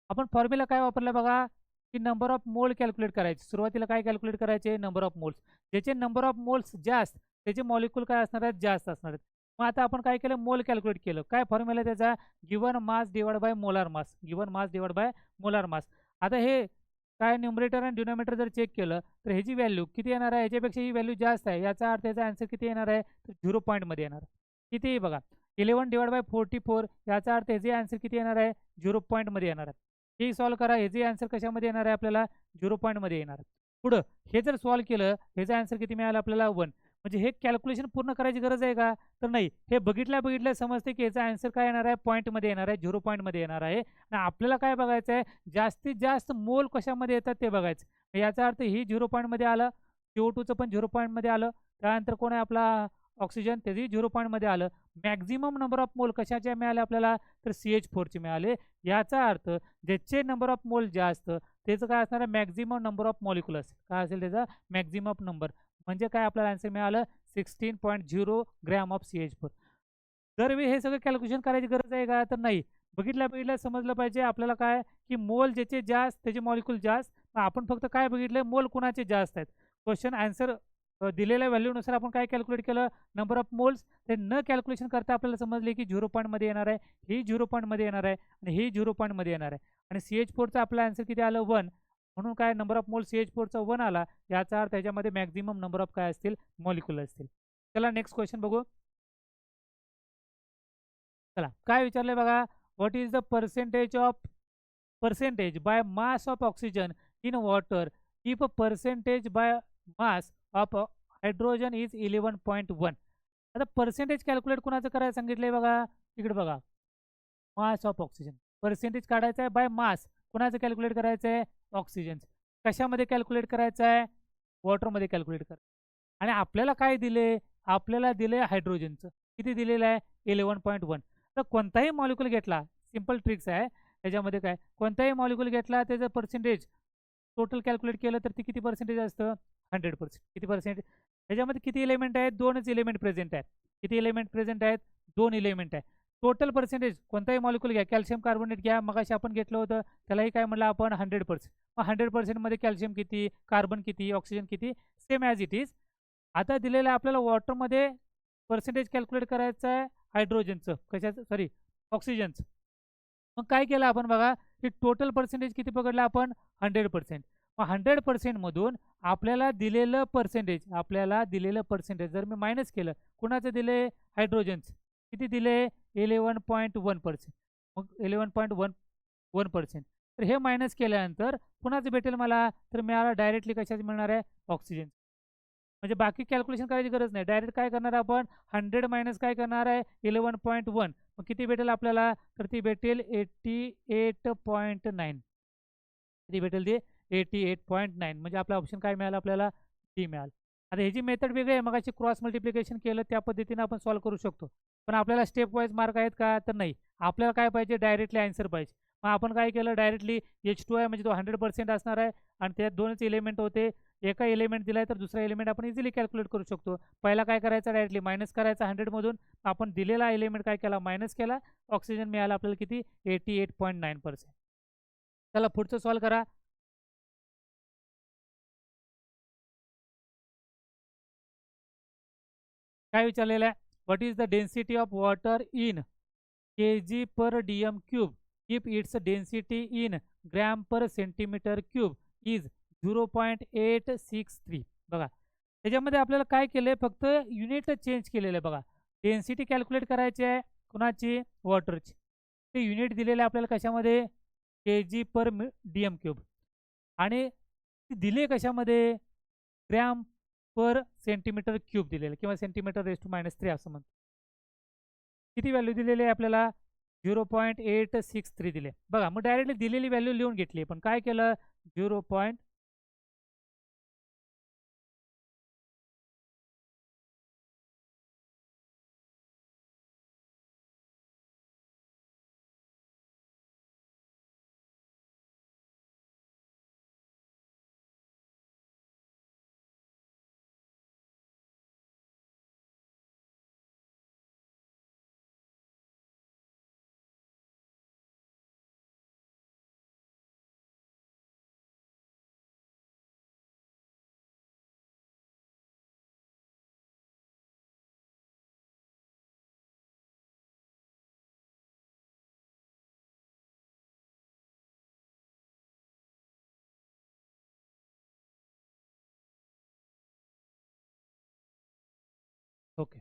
Speaker 1: आपण फॉर्म्युला काय वापरला बघा, की नंबर ऑफ मोल कॅल्क्युलेट करायचे. सुरुवातीला काय कॅल्क्युलेट करायचे, नंबर ऑफ मोल्स. ज्याचे नंबर ऑफ मोल्स जास्त त्याचे मॉलिक्यूल काय असणार आहेत, जास्त असणार आहेत. मग आता आपण काय केलं, मोल कॅल्क्युलेट केलं. काय फॉर्म्युला त्याचा, given mass divide by molar mass. Given mass divide by molar mass. आता हे काय न्यूमरेटर आणि डिनोमिनेटर जर चेक केलं तर ह्याची व्हॅल्यू किती येणार आहे, ह्याच्यापेक्षा ही व्हॅल्यू जास्त आहे. याचा अर्थ याचा आन्सर किती येणार आहे, तर 0 पॉईंटमध्ये येणार. किती बघा, 11 डिवाइड बाय 44. याचा अर्थ ह्याचे आन्सर किती येणार आहे, 0 पॉईंटमध्ये येणार आहे. हे सॉल्व करा, ह्याचे आन्सर कशामध्ये येणार आहे आपल्याला, 0 पॉईंटमध्ये येणार. पुढं हे जर सॉल्व केलं, ह्याचं आन्सर किती मिळालं आपल्याला, 1. म्हणजे हे कॅल्क्युलेशन पूर्ण करायची गरज आहे का, तर नाही. हे बघितल्या समजते की याचा आन्सर काय येणार आहे, पॉईंटमध्ये येणार आहे, 0 पॉईंटमध्ये येणार आहे. आणि आपल्याला काय बघायचं आहे, जास्तीत जास्त मोल कशामध्ये येतात ते बघायचं. याचा अर्थ ही 0 पॉईंटमध्ये आलं, CO2चं पण 0 पॉईंटमध्ये आलं. त्यानंतर कोण आहे आपला ऑक्सिजन, तेही 0 पॉईंटमध्ये आलं. मॅक्झिमम नंबर ऑफ मोल कशाचे मिळाले आपल्याला, तर CH4चे मिळाले. याचा अर्थ ज्याचे नंबर ऑफ मोल जास्त त्याचं काय असणार आहे, मॅक्झिमम नंबर ऑफ मॉलिक्यूल असेल. काय असेल त्याचा, मॅक्झिमम नंबर. म्हणजे काय आपल्याला आन्सर मिळालं, 16.0 ग्रॅम ऑफ CH4. दरवेळी हे सगळं कॅल्क्युलेशन करायची गरज आहे का, तर नाही. बघितल्या समजलं पाहिजे आपल्याला काय, की मोल ज्याचे जास्त त्याचे मॉलिक्यूल जास्त. आपण फक्त काय बघितलं, मोल कुणाचे जास्त आहेत. क्वेश्चन आन्सर दिलेल्या व्हॅल्यूनुसार आपण काय कॅल्क्युलेट केलं, नंबर ऑफ मोल्स. ते न कॅल्क्युलेशन करता आपल्याला समजले की 0 पॉईंटमध्ये येणार आहे, ही 0 पॉईंटमध्ये येणार आहे, आणि ही 0 पॉईंटमध्ये येणार आहे. आणि CH4चा आपला आन्सर किती आलं, 1. म्हणून काय नंबर ऑफ मोल CH4चा 1 आला. याचा अर्थ त्याच्यामध्ये मॅक्झिमम नंबर ऑफ काय असतील, मॉलिक्यूल असतील. चला नेक्स्ट क्वेश्चन बघू. चला काय विचारलंय बघा, what is the percentage by mass of oxygen in water if a percentage by mass of hydrogen is 11.1. आता पर्सेंटेज कॅल्क्युलेट कुणाचं करायला सांगितलंय बघा, इकडे बघा, मास ऑफ ऑक्सिजन. पर्सेंटेज काढायचं आहे बाय मास. कुणाचं कॅल्क्युलेट करायचं आहे, ऑक्सिजन. कशामध्ये कॅल्क्युलेट करायचं आहे, वॉटरमध्ये कॅल्क्युलेट करा. आणि आपल्याला काय दिले, आपल्याला दिले हायड्रोजनचं. किती दिलेलं आहे, 11.1. तर कोणताही मॉलिक्यूल घेतला, सिंपल ट्रिक्स आहे त्याच्यामध्ये. काय कोणताही मॉलिक्यूल घेतला त्याचं पर्सेंटेज टोटल कॅल्क्युलेट केलं तर ते किती पर्सेंटेज असतं, 100%. किती पर्सेंट, त्याच्यामध्ये किती एलिमेंट आहेत, 2च एलिमेंट प्रेझेंट आहेत. किती एलिमेंट प्रेझेंट आहेत, 2 एलिमेंट आहे. टोटल पर्सेंटेज कोणताही मॉलिक्यूल घ्या, कॅल्शियम कार्बोनेट घ्या, मगाशी आपण घेतलं होतं त्यालाही काय म्हणलं आपण, 100%. मग 100%मध्ये कॅल्शियम किती, कार्बन किती, ऑक्सिजन किती, सेम ॲज इट इज. आता दिलेलं आहे आपल्याला वॉटरमध्ये पर्सेंटेज कॅल्क्युलेट करायचं आहे हायड्रोजनचं, कशाचं, सॉरी, ऑक्सिजनचं. मग काय केलं आपण बघा, की टोटल पर्सेंटेज किती पकडलं आपण, 100%. मग 100% मधून आपल्याला दिलेलं पर्सेंटेज जर मी मायनस केलं, कुणाचं दिले, हायड्रोजनचं, किती दिले, 11.1%. मग 11.11%. तर हे मायनस केल्यानंतर पुन्हा जे भेटेल मला, तर मिळाला डायरेक्टली कशाचं मिळणार आहे, ऑक्सिजन. म्हणजे बाकी कॅल्क्युलेशन करायची गरज नाही, डायरेक्ट काय करणार आपण, 100 मायनस काय करणार आहे, 11.1. मग किती भेटेल आपल्याला, तर ती भेटेल 88.9. किती भेटेल ती, 88.9. म्हणजे आपला ऑप्शन काय मिळाला आपल्याला, डी मिळालं. आता ह्याची मेथड वेगळी आहे, मग अशी क्रॉस मल्टिप्लिकेशन केलं त्या पद्धतीने आपण सॉल्व्ह करू शकतो. पण आपल्याला स्टेप वाईज मार्क आहेत का, तर नाही. आपल्याला काय पाहिजे, डायरेक्टली आन्सर पाहिजे. मग आपण काय केलं, डायरेक्टली H2 आहे म्हणजे तो 100% असणार आहे, आणि त्यात दोनच एलिमेंट होते. एका एलिमेंट दिलाय तर दुसरा एलिमेंट आपण इझिली कॅल्क्युलेट करू शकतो. पहिला काय करायचा, डायरेक्टली मायनस करायचा 100 मधून. आपण दिलेला एलिमेंट काय केला, मायनस केला. ऑक्सिजन मिळाला आपल्याला किती, 88.9%. चला पुढचं सॉल्व्ह करा. काय विचारलेलं आहे, what is the density of water in kg/dm³ if it's density in g/cm³ is 0.863. बघा त्याच्यामध्ये आपल्याला काय केलंय, फक्त युनिट चेंज केलेलं आहे. बघा डेन्सिटी कॅल्क्युलेट करायची आहे कुणाची, वॉटरची. ते युनिट दिलेलं आहे आपल्याला कशामध्ये, kg/dm³, आणि दिले कशामध्ये, g/cm³ दिलेलं, किंवा cm⁻³ असं म्हणतो. किती व्हॅल्यू दिलेली आहे आपल्याला, 0.863 दिले. बघा मग डायरेक्टली दिलेली व्हॅल्यू लिहून घेतली, पण काय केलं, 0. ओके,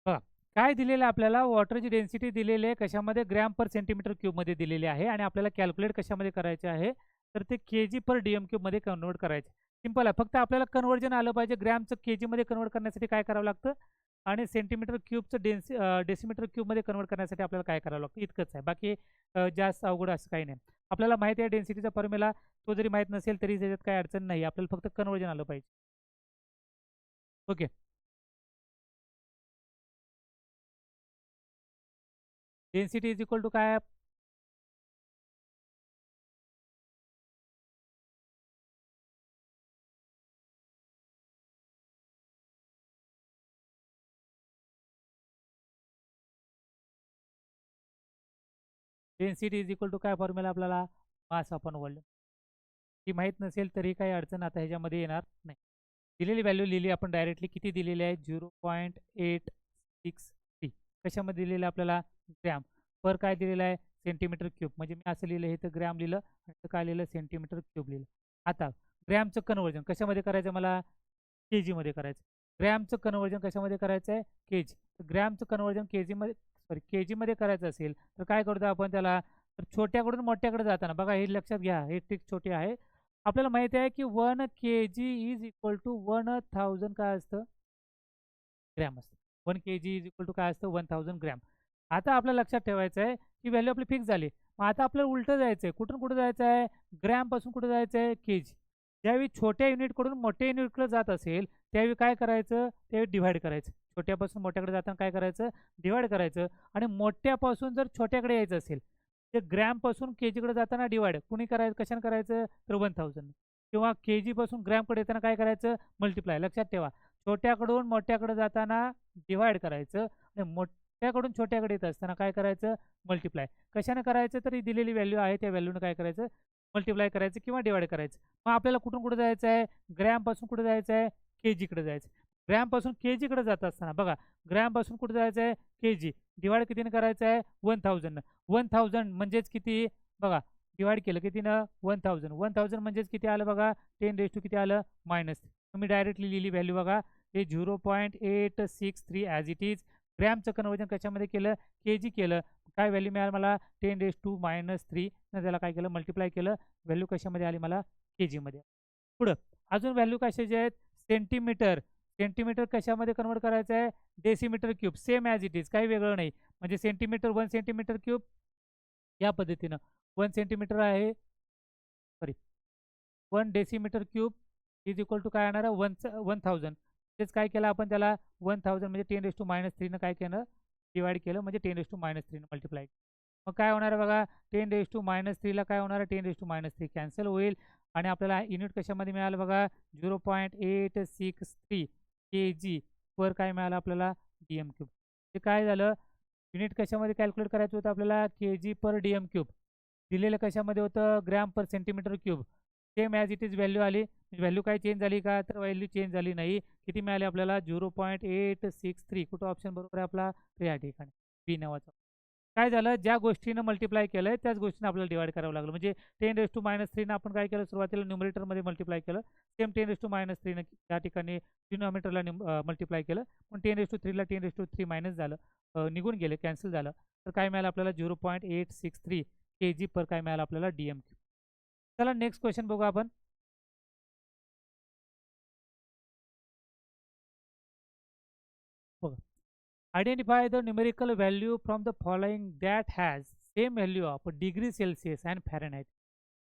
Speaker 1: बघा काय दिलेलं आहे आपल्याला, वॉटरची डेन्सिटी दिलेली आहे कशामध्ये, g/cm³ मध्ये दिलेली आहे, आणि आपल्याला कॅल्क्युलेट कशामध्ये करायचे आहे, तर ते kg/dm³ मध्ये कन्वर्ट करायचे. सिंपल आहे, फक्त आपल्याला कन्वर्जन आलं पाहिजे. ग्रॅमचं केजी मध्ये कन्वर्ट करण्यासाठी काय करावं लागतं, आणि cm³चं डेसिमीटर क्यूब मध्ये कन्वर्ट करण्यासाठी आपल्याला काय करावं लागतं, इतकंच आहे. बाकी जास्त अवघड असं काही नाही. आपल्याला माहिती आहे डेन्सिटीचा फॉर्म्युला, तो जरी माहीत नसेल तरी त्याच्यात काही अडचण नाही, आपल्याला फक्त कन्वर्जन आलं पाहिजे. Okay, density is equal to काय, डेन्सिटी इज इक्वल टू काय फॉर्म्युला आपल्याला, मास अपॉन व्हॉल्यूम. ती माहीत नसेल तरी काही अडचण आता ह्याच्यामध्ये येणार नाही. दिलेली व्हॅल्यू लिहिली आपण डायरेक्टली, किती दिलेली आहे, 0.863. कशामध्ये दिलेलं आहे आपल्याला, ग्रॅम. पर काय दिलेलं आहे, cm³. म्हणजे मी असं लिहिलं, हे तर ग्रॅम लिहिलं, आणि काय लिहिलं, cm³ लिहिलं. आता ग्रॅमचं कन्वर्जन कशामध्ये करायचं, मला केजी मध्ये करायचं. ग्रॅमचं कन्वर्जन कशामध्ये करायचं आहे, केजी. ग्रॅमचं कन्वर्जन केजी मध्ये, सॉरी केजी मध्ये करायचं असेल तर काय करतो आपण त्याला, तर छोट्याकडून मोठ्याकडे जाताना, बघा हे लक्षात घ्या, हे ट्रिक छोटी आहे. आपल्याला माहिती आहे की 1 kg इज इक्वल टू 1000 काय असतं, ग्रॅम असतं. 1 kg इज इक्वल टू काय असतं, 1000 ग्रॅम. आता आपल्याला लक्षात ठेवायचं आहे की व्हॅल्यू आपली फिक्स झाली. मग आता आपल्याला उलटं जायचं आहे, कुठून कुठं जायचं आहे, ग्रॅम पासून कुठं जायचं आहे, केजी. ज्यावेळी छोट्या युनिटकडून मोठ्या युनिटकडे जात असेल त्यावेळी काय करायचं, त्यावेळी डिव्हाइड करायचं. छोट्यापासून मोठ्याकडे जाताना काय करायचं, डिव्हाइड करायचं. आणि मोठ्यापासून जर छोट्याकडे यायचं असेल ते ग्रॅमपासून केजीकडे जाताना डिवाइड कुणी करायचं, कशाने करायचं, तर 1000. किंवा केजी पासून ग्रॅमकडे येताना काय करायचं, मल्टिप्लाय. लक्षात ठेवा, छोट्याकडून मोठ्याकडे जाताना डिवाइड करायचं, आणि मोठ्याकडून छोट्याकडे येत असताना काय करायचं, मल्टिप्लाय. कशाने करायचं, तर ही दिलेली व्हॅल्यू आहे त्या व्हॅल्यूने काय करायचं, मल्टिप्लाय करायचं किंवा डिवाइड करायचं. मग आपल्याला कुठून कुठे जायचं आहे, ग्रॅम पासून कुठे जायचं आहे, केजीकडे जायचं. ग्रॅम पासून केजीकडे जात असताना बघा, ग्रॅम पासून कुठे जायचं आहे, केजी. डिवाइड कितीने करायचं आहे, 1000. 1000 म्हणजेच किती, बघा डिवाइड केलं कितीनं, 1000. 1000 म्हणजेच किती आलं बघा, 10 किती आलं, -. तुम्ही डायरेक्टली लिहिली व्हॅल्यू बघा, हे 0.863 ॲज इट इज. ग्रॅमचं कन्वर्जन कशामध्ये केलं, के जी केलं. काय व्हॅल्यू मिळाली मला, 10⁻³ त्याला काय केलं, मल्टिप्लाय केलं. व्हॅल्यू कशामध्ये आली मला, के जीमध्ये. पुढं अजून व्हॅल्यू कशाचे आहेत, सेंटीमीटर. सेंटीमीटर कशामध्ये कन्वर्ट करायचं आहे, decimetre cube. Same as it is, काही वेगळं नाही. म्हणजे सेंटीमीटर 1 सेंटीमीटर क्यूब या पद्धतीनं 1 सेंटीमीटर आहे, sorry 1 decimetre cube is equal to काय येणार, 1000. तेच काय केलं आपण त्याला 1000 म्हणजे 10⁻³ काय केलं, डिवाइड केलं, म्हणजे 10⁻³ मल्टिप्लाय. मग काय होणार आहे बघा, 10⁻³ काय होणार आहे, 10⁻³ कॅन्सल होईल. आणि आपल्याला युनिट कशामध्ये मिळालं बघा, 0.863 के जी पर काय मिळालं आपल्याला, डी एम क्यूब. ते काय झालं, युनिट कशामध्ये कॅल्क्युलेट करायचं होतं आपल्याला, के जी पर डी एम क्यूब. दिलेलं कशामध्ये होतं, gram per centimetre cube. Same as it is value आली. व्हॅल्यू काय चेंज झाली का, तर व्हॅल्यू चेंज झाली नाही. किती मिळाले आपल्याला, 0.863. कुठं ऑप्शन बरोबर आहे आपला, तर या ठिकाणी बी नावाचा. काय झालं, ज्या गोष्टीनं मल्टिप्लाय केलंय त्याच गोष्टीनं आपल्याला डिवाइड करावं लागलं. म्हणजे 10⁻³ आपण काय केलं, सुरुवातीला न्यूमरेटरमध्ये मल्टिप्लाय केलं. सेम 10⁻³ त्या ठिकाणी डिनॉमिनेटरला मल्टिप्लाय केलं. पण 10⁻³ ला 10⁻³ मायनस झालं, निघून गेले, कॅन्सल झालं. तर काय मिळालं आपल्याला, 0.863 के जी पर काय मिळालं आपल्याला, डी एम क्यूब. चला नेक्स्ट क्वेश्चन बघू आपण. बघा, identify the numerical value from the following that has same value of degree Celsius and Fahrenheit.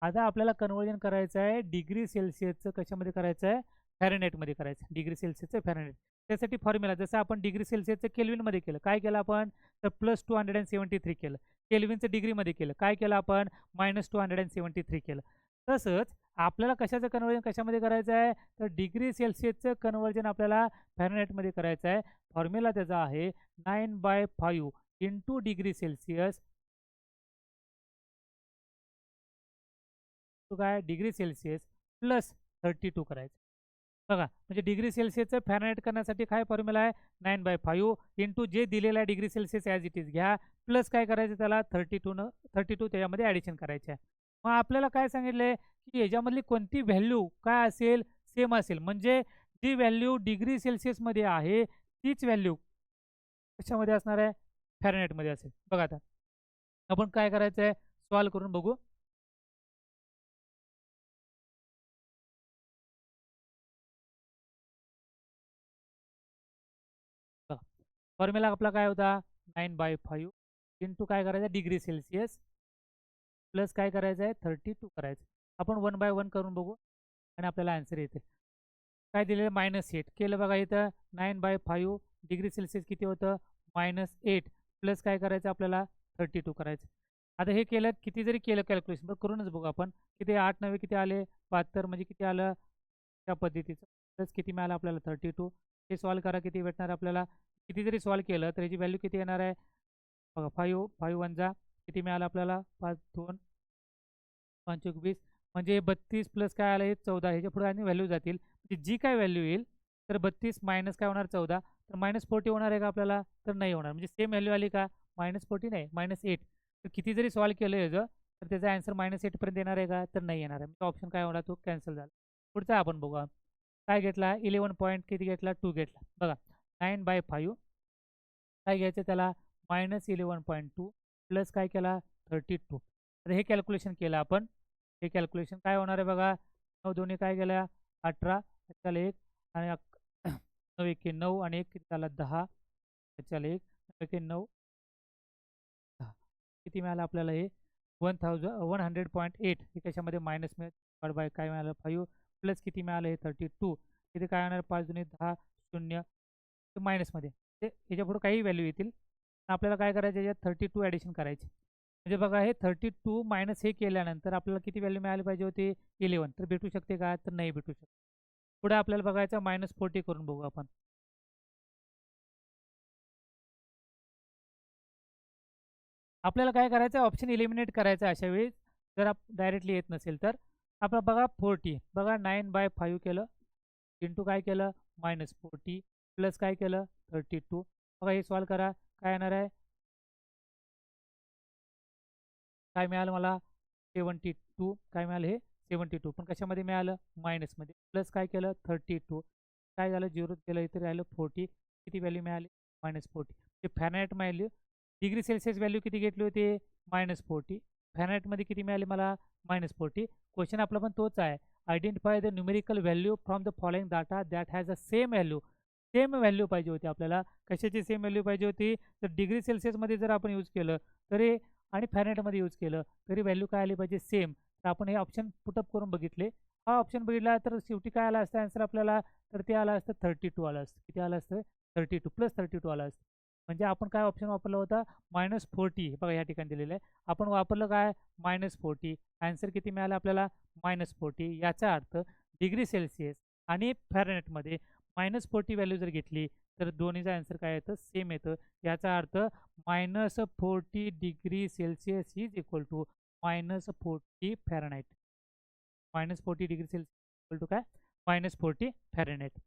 Speaker 1: आता आपल्याला कन्वर्जन करायचं आहे डिग्री सेल्सिअसचं कशामध्ये करायचं आहे, फॅरेनहाइटमध्ये करायचं आहे. डिग्री सेल्सिअसचं फॅरेनहाइट, त्यासाठी फॉर्म्युला जसं आपण डिग्री सेल्सिअसचं केल्विनमध्ये केलं, काय केलं आपण, तर +273 केलं. केल्विनचं डिग्रीमध्ये केलं, काय केलं आपण, -273 केलं. तसंच आपल्याला कशाचं कन्वर्जन कशामध्ये करायचं आहे, तर डिग्री सेल्सिअसचं कन्वर्जन आपल्याला फॅरेनहाइटमध्ये करायचं आहे. फॉर्म्युला त्याचा आहे 9/5 इंटू डिग्री सेल्सिअस, तो काय, डिग्री सेल्सिअस +32 करायचं. बघा, म्हणजे डिग्री सेल्सिअसचं फॅरेनहाइट करण्यासाठी काय फॉर्म्युला आहे, 9/5 इंटू जे दिलेला आहे degree Celsius as it is घ्या, प्लस काय करायचं त्याला 32 त्याच्यामध्ये ॲडिशन करायचे आहे. मग आपल्याला काय सांगितलंय, की याच्यामधली कोणती व्हॅल्यू काय असेल, सेम असेल. म्हणजे जी व्हॅल्यू डिग्री सेल्सिअसमध्ये आहे तीच व्हॅल्यू कशामध्ये असणार आहे, फॅरेनहाइटमध्ये असेल. बघा आता आपण काय करायचं आहे, सॉल्व करून बघू. फॉर्म्युला आपला काय होता, 9/5 इंटू काय करायचं, डिग्री सेल्सिअस प्लस काय करायचं आहे, 32 करायचं. आपण 1/1 करून बघू आणि आपल्याला आन्सर येते. काय दिलेलं, -8 केलं बघा इथं. 9/5 डिग्री सेल्सिअस किती होतं, -8 प्लस काय करायचं आपल्याला, 32 करायचं. आता हे केलं, किती जरी केलं कॅल्क्युलेशन बरं करूनच बघू आपण. किती 8 9 किती आले, 72 म्हणजे किती आलं, त्या पद्धतीचं. प्लस किती मिळालं आपल्याला, 32. हे सॉल्व करा, किती भेटणार आपल्याला. किती जरी सॉल्व केलं तर याची व्हॅल्यू किती येणार आहे बघा, 5 1 जा किती मिळालं आपल्याला, 5 2 5 20, म्हणजे 32 प्लस काय आलं, हे 14. ह्याच्या पुढे आणि व्हॅल्यू जातील, म्हणजे जी काय व्हॅल्यू येईल, तर 32 मायनस काय होणार, 14. तर -40 होणार आहे का आपल्याला, तर नाही होणार. म्हणजे सेम व्हॅल्यू आली का, -40 नाही, -8. तर किती जरी सॉल्व केलं याचं, तर त्याचा आन्सर -8 पर्यंत येणार आहे का, तर नाही येणार आहे. म्हणजे ऑप्शन काय होणार, तो कॅन्सल झाला. पुढचा आपण बघू. काय घेतला, 11 पॉईंट किती घेतला, 2 घेतला. बघा, 9/5 काय घ्यायचं त्याला, -11.2 प्लस काय केला, 32. तर हे कॅल्क्युलेशन केलं आपण. हे कॅल्क्युलेशन काय होणार आहे बघा, 9 दोन्ही काय गेल्या, 18 त्याला 1 आणि 9 एके 9 आणि 1 किती झाला, 10 त्याला 1 एके 9 10. किती मिळालं आपल्याला, हे 100.8. हे त्याच्यामध्ये मायनस मिळत बाय काय मिळालं, 5 प्लस किती मिळालं, हे 32. तिथे काय होणार, 5 दुणे 10 0 मायनसमध्ये. ते याच्या पुढे काही व्हॅल्यू येतील. आपल्याला काय करायचं, याच्यात 32 ॲडिशन करायचे. म्हणजे बघा, हे 32 मायनस हे केल्यानंतर आपल्याला किती व्हॅल्यू मिळाली पाहिजे होती, 11. तर भेटू शकते का, तर नाही भेटू शकते. पुढे आपल्याला बघायचं -40 करून बघू आपण. आपल्याला काय करायचं, ऑप्शन इलिमिनेट करायचं अशा वेळी, जर डायरेक्टली येत नसेल तर. आपण बघा 40, बघा 9/5 केलं इंटू काय केलं, -40 प्लस काय केलं, 32. बघा हे सॉल्व करा, काय येणार आहे, काय मिळालं मला, 72. काय मिळालं, हे 72, पण कशामध्ये मिळालं, मायनसमध्ये. प्लस काय केलं, 32. काय झालं, 0 केलं, इथे राहिलं 40. किती व्हॅल्यू मिळाली, -40. ते Fahrenheit value degree Celsius value किती घेतली होती -40. फॅरेनहाइटमध्ये किती मिळाली मला -40. क्वेश्चन आपला पण तोच आहे. Identify the numerical value from the following data that has a same value. Same value पाहिजे होती आपल्याला. कशाची सेम व्हॅल्यू पाहिजे होती तर डिग्री सेल्सिअसमध्ये जर आपण यूज केलं तरी आणि फॅरेनहाइटमध्ये यूज केलं तरी व्हॅल्यू काय आली पाहिजे सेम. तर आपण हे ऑप्शन पुटअप करून बघितले. हा ऑप्शन बघितला तर शेवटी काय आला असतं आन्सर आपल्याला तर ते आलं असतं 32 आलं असतं. किती आलं असतं 32 +32 आलं असतं. म्हणजे आपण काय ऑप्शन वापरला होता -40. बघा या ठिकाणी दिलेलं आहे. आपण वापरलं काय -40. आन्सर किती मिळालं आपल्याला -40. याचा अर्थ डिग्री सेल्सिअस आणि फॅरेनहाइटमध्ये -40 व्हॅल्यू जर घेतली तर दोन्हीचा आन्सर काय येतं सेम येतं. याचा अर्थ -40 degree Celsius is equal to -40 Fahrenheit. -40 degree Celsius equal to काय -40 फॅरेनहाइट.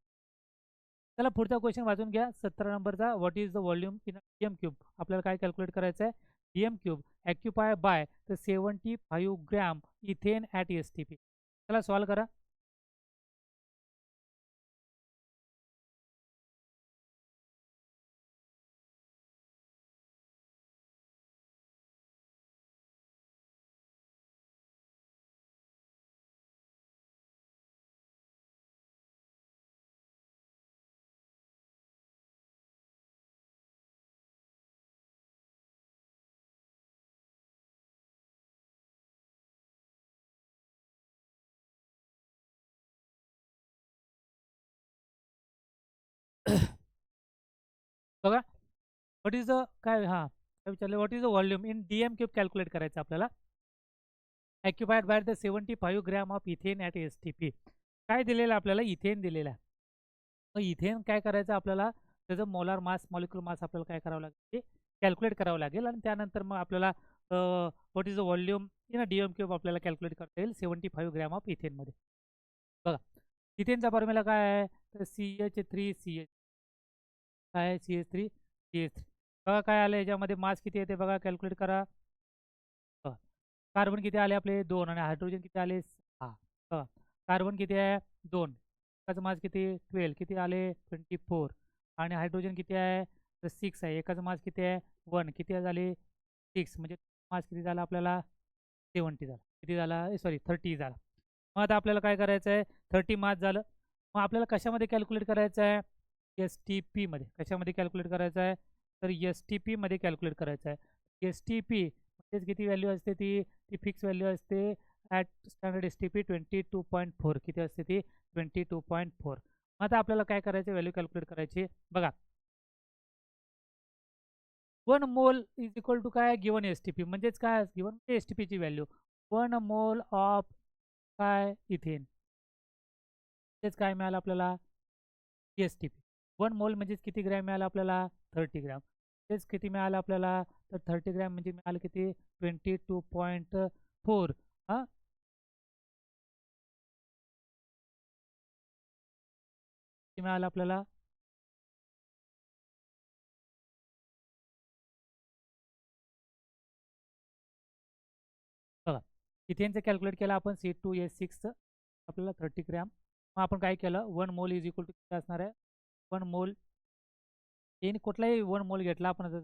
Speaker 1: चला पुढचा क्वेश्चन वाचून घ्या 17 नंबरचा. What is the volume in dm cube. आपल्याला काय कॅल्क्युलेट करायचं आहे dm cube occupy by the 75 gram ethane at STP. चला सॉल्व करा. बघा व्हॉट इज द काय हां काय विचारलं what is the volume in dm cube calculate करायचं आपल्याला. Occupied by the 75 gram of ethane at STP. काय दिलेलं आहे आपल्याला इथेन दिलेलं आहे. मग इथेन काय करायचं आपल्याला त्याचं मोलार मास मॉलिक्युलर मास आपल्याला काय करावं लागेल ते कॅल्क्युलेट करावं लागेल आणि त्यानंतर मग आपल्याला what is the volume in a DM cube आपल्याला कॅल्क्युलेट करता येईल 75 ग्रॅम ऑफ इथेनमध्ये. बघा इथेनचा फॉर्म्युला काय आहे तर CH3CH काय आहे CH3CH3. बघा काय आलं याच्यामध्ये मास किती येते बघा कॅल्क्युलेट करा. कार्बन किती आले आपले 2 आणि हायड्रोजन किती आले 6. बघा कार्बन किती आहे 2. एकाचं मास किती 12 किती आले 24 आणि हायड्रोजन किती आहे तर 6 आहे. एकाचं मास किती आहे 1 किती झाले 6 म्हणजे मास किती झाला आपल्याला 70 झाला. किती झाला सॉरी 30 झाला. मग आता आपल्याला काय करायचं आहे 30 मास झालं. मग आपल्याला कशामध्ये कॅल्क्युलेट करायचं आहे STP मध्ये. कशामध्ये कॅल्क्युलेट करायचं आहे तर STP मध्ये कॅल्क्युलेट करायचं आहे. STP म्हणजेच किती व्हॅल्यू असते ती ती फिक्स व्हॅल्यू असते ॲट स्टँडर्ड STP 22.4. किती असते ती 22.4. मग आता आपल्याला काय करायचं व्हॅल्यू कॅल्क्युलेट करायची. बघा 1 मोल इज इक्वल टू काय गिवन STP म्हणजेच काय गिवन STP ची व्हॅल्यू 1 मोल ऑफ काय इथेन. तेच काय मिळालं आपल्याला STP. 1 मोल म्हणजेच किती ग्रॅम मिळालं आपल्याला 30 ग्रॅम. तेच किती मिळालं आपल्याला तर 30 ग्रॅम म्हणजे मिळालं किती 22.4. हां किती मिळालं आपल्याला बघा इथेनचं कॅल्क्युलेट केलं आपण C2H6चं आपल्याला 30 ग्रॅम. मग आपण काय केलं 1 मोल इज इक्वल टू किती असणार आहे 1 मोल. याने कुठलाही 1 मोल घेतला आपण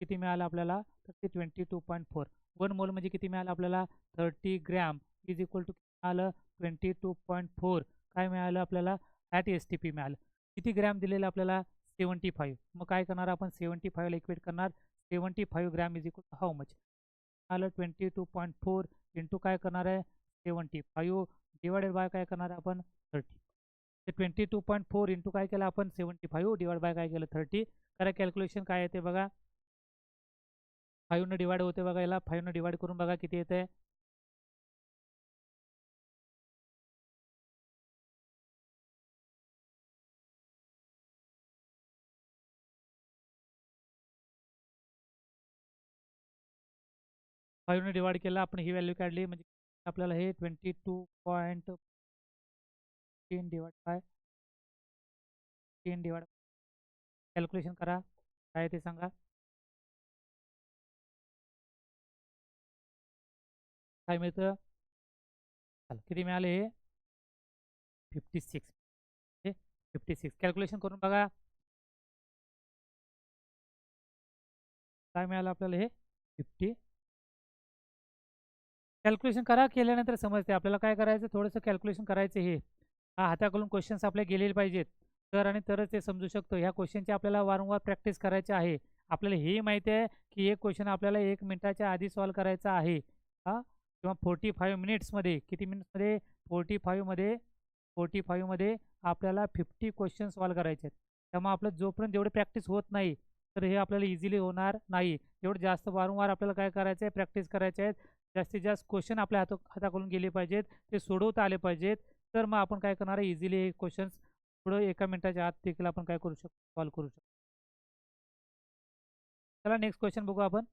Speaker 1: किती मिळालं आपल्याला तर ते 22.4. 1 मोल म्हणजे किती मिळालं आपल्याला 30 ग्रॅम इज इक्वल टू मिळालं 22.4. काय मिळालं आपल्याला ॲट STP मिळालं. किती ग्रॅम दिलेलं आपल्याला 75. मग काय करणार आपण 75 ला इक्वेट करणार 75 gram is equal to how much आलं 22.4 इंटू काय करणार आहे 75 डिवायडेड बाय काय करणार आहे आपण 30. ते 22.4 इंटू काय केलं आपण 75 डिवाइड बाय काय केलं 30. करा कॅल्क्युलेशन काय येते बघा 5 न डिवाइड होते बघा याला 5 न डिवाइड करून बघा किती येते 5 ने डिवाइड केला आपण ही व्हॅल्यू काढली म्हणजे आपल्याला हे 22.10 डिवाइड बाय 10 डिवाइड कॅल्क्युलेशन करा काय ते सांगा काय मिळतं. चला किती मिळाले हे 56. 56 कॅल्क्युलेशन करून बघा काय मिळालं आपल्याला हे 50. कॅल्क्युलेशन करा, केल्यानंतर समजते आपल्याला काय करायचं. थोडंसं कॅल्क्युलेशन करायचं. हे हाताकडून क्वेश्चन्स आपले गेलेले पाहिजेत तर आणि तरच ते समजू शकतो. ह्या क्वेश्चनची आपल्याला वारंवार प्रॅक्टिस करायची आहे. आपल्याला हे माहिती आहे की एक क्वेश्चन आपल्याला 1 मिनिटाच्या आधी सॉल्व्ह करायचा आहे किंवा 45 मिनिट्समध्ये. किती मिनिट्समध्ये? 45 मध्ये आपल्याला 50 क्वेश्चन सॉल्व्ह करायचे आहेत. त्यामुळे आपलं जोपर्यंत जेवढे प्रॅक्टिस होत नाही तर हे आपल्याला इझिली होणार नाही. एवढं जास्त वारंवार आपल्याला काय करायचं आहे, प्रॅक्टिस करायचे आहेत. जास्तीत जास्त क्वेश्चन आपल्या हाताकडून गेले पाहिजेत, ते सोडवता आले पाहिजेत. तर मग आपण काय करणार आहे, इझिली हे क्वेश्चन्स पुढं 1 मिनिटाच्या आत देखील आपण काय करू शकतो, सॉल्व्ह करू शकतो. चला नेक्स्ट क्वेश्चन बघू आपण.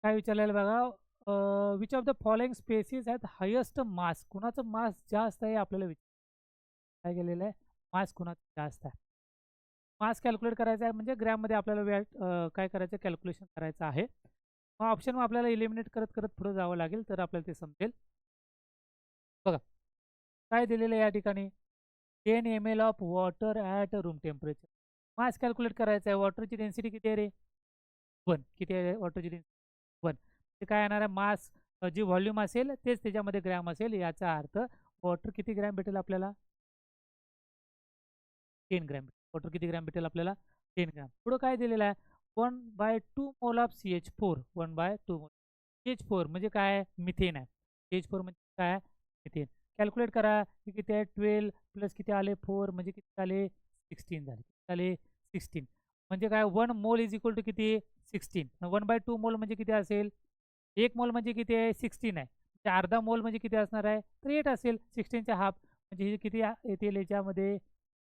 Speaker 1: काय विचारलेलं बघा. Which of the following species has highest mass. कुणाचं मास जास्त आहे आपल्याला काय केलेलं आहे, मास कुणाचं जास्त आहे. मास कॅल्क्युलेट करायचा आहे म्हणजे ग्रॅममध्ये आपल्याला काय करायचं, कॅल्क्युलेशन करायचं आहे. मग ऑप्शन आपल्याला इलिमिनेट करत करत पुढे जावं लागेल तर आपल्याला ते समजेल. बघा काय दिलेलं आहे या ठिकाणी, 10 ml of water at room temperature. Mass calculate करायचं आहे. वॉटरची डेन्सिटी किती आहे रे, 1. किती आहे वॉटरची डेन्सिटी, 1. ते काय येणार आहे, मास जी व्हॉल्यूम असेल तेच त्याच्यामध्ये ग्रॅम असेल. याचा अर्थ वॉटर किती ग्रॅम भेटेल आपल्याला, 10 ग्रॅम. वॉटर किती ग्रॅम भेटेल आपल्याला, 10 ग्रॅम. पुढं काय दिलेलं आहे, 1/2 मोल ऑफ CH4. 1/2 मोल CH4 म्हणजे काय, मिथेन आहे. CH4 म्हणजे काय, मिथेन. कॅल्क्युलेट करा की किती आहे, 12 प्लस किती आले 4 म्हणजे किती आले 16 झाले. किती आले 16. म्हणजे काय, 1 मोल इज इक्वल टू किती, 16. 1/2 मोल म्हणजे किती असेल, 1 मोल म्हणजे किती आहे, 16 आहे. म्हणजे अर्धा मोल म्हणजे किती असणार आहे, तर 8 असेल. 16च्या हाफ म्हणजे हे किती येतील याच्यामध्ये,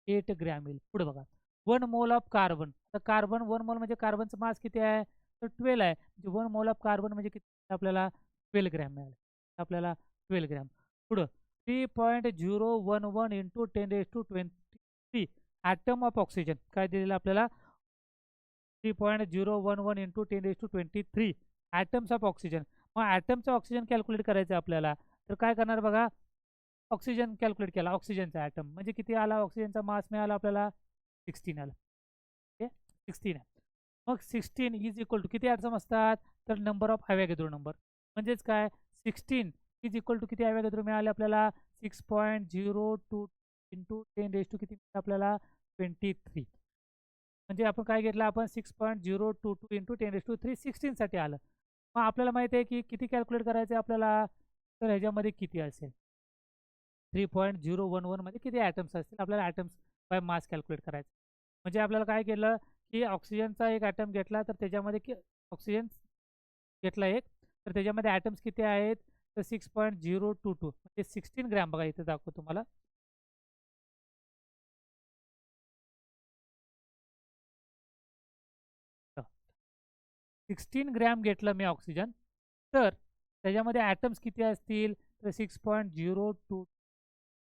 Speaker 1: 8 ग्रॅम येईल. पुढे बघा, 1 मोल ऑफ कार्बन. तर कार्बन 1 मोल म्हणजे कार्बनचं मास किती आहे, तर 12 आहे. म्हणजे 1 मोल ऑफ कार्बन म्हणजे किती, आपल्याला 12 ग्रॅम मिळाले. आपल्याला 12 ग्रॅम. पुढं 3.011 इंटू 10⁻23 ॲटम ऑफ ऑक्सिजन. काय दिलेलं आपल्याला, 3.011 इंटू 10⁻23 ॲटम्स ऑफ ऑक्सिजन. मग ॲटमचं ऑक्सिजन कॅल्क्युलेट करायचं आपल्याला. तर काय करणार बघा, ऑक्सिजन कॅल्क्युलेट केला. ऑक्सिजनचा ॲटम म्हणजे किती आला, ऑक्सिजनचा मास मिळाला आपल्याला 16 आला. ओके 16 आहे. मग 16 इज इक्वल टू किती ॲटम असतात, तर नंबर ऑफ अवॅगॅड्रो नंबर. म्हणजेच काय, 16 इज इक्वल टू किती अवॅगॅड्रो मिळाले आपल्याला, 6.02 इंटू 10⁻, किती आपल्याला 23. म्हणजे आपण काय घेतलं, आपण 6.022 इंटू 10⁻³ 16 साठी आलं. मग आपल्याला माहिती आहे की किती कॅल्क्युलेट करायचं आहे आपल्याला, तर ह्याच्यामध्ये किती असेल, 3.011 मध्ये किती ॲटम्स असतील. आपल्याला ॲटम्स बाय मास कॅल्क्युलेट करायचं. म्हणजे आपल्याला काय केलं की ऑक्सिजनचा एक ॲटम घेतला तर त्याच्यामध्ये ऑक्सिजन घेतला एक, तर त्याच्यामध्ये ॲटम्स किती आहेत, तर 6.022 म्हणजे 16 ग्रॅम. बघा इथे दाखवतो तुम्हाला, 16 ग्रॅम घेतलं मी ऑक्सिजन. तर त्याच्यामध्ये ॲटम्स किती असतील, तर 6.02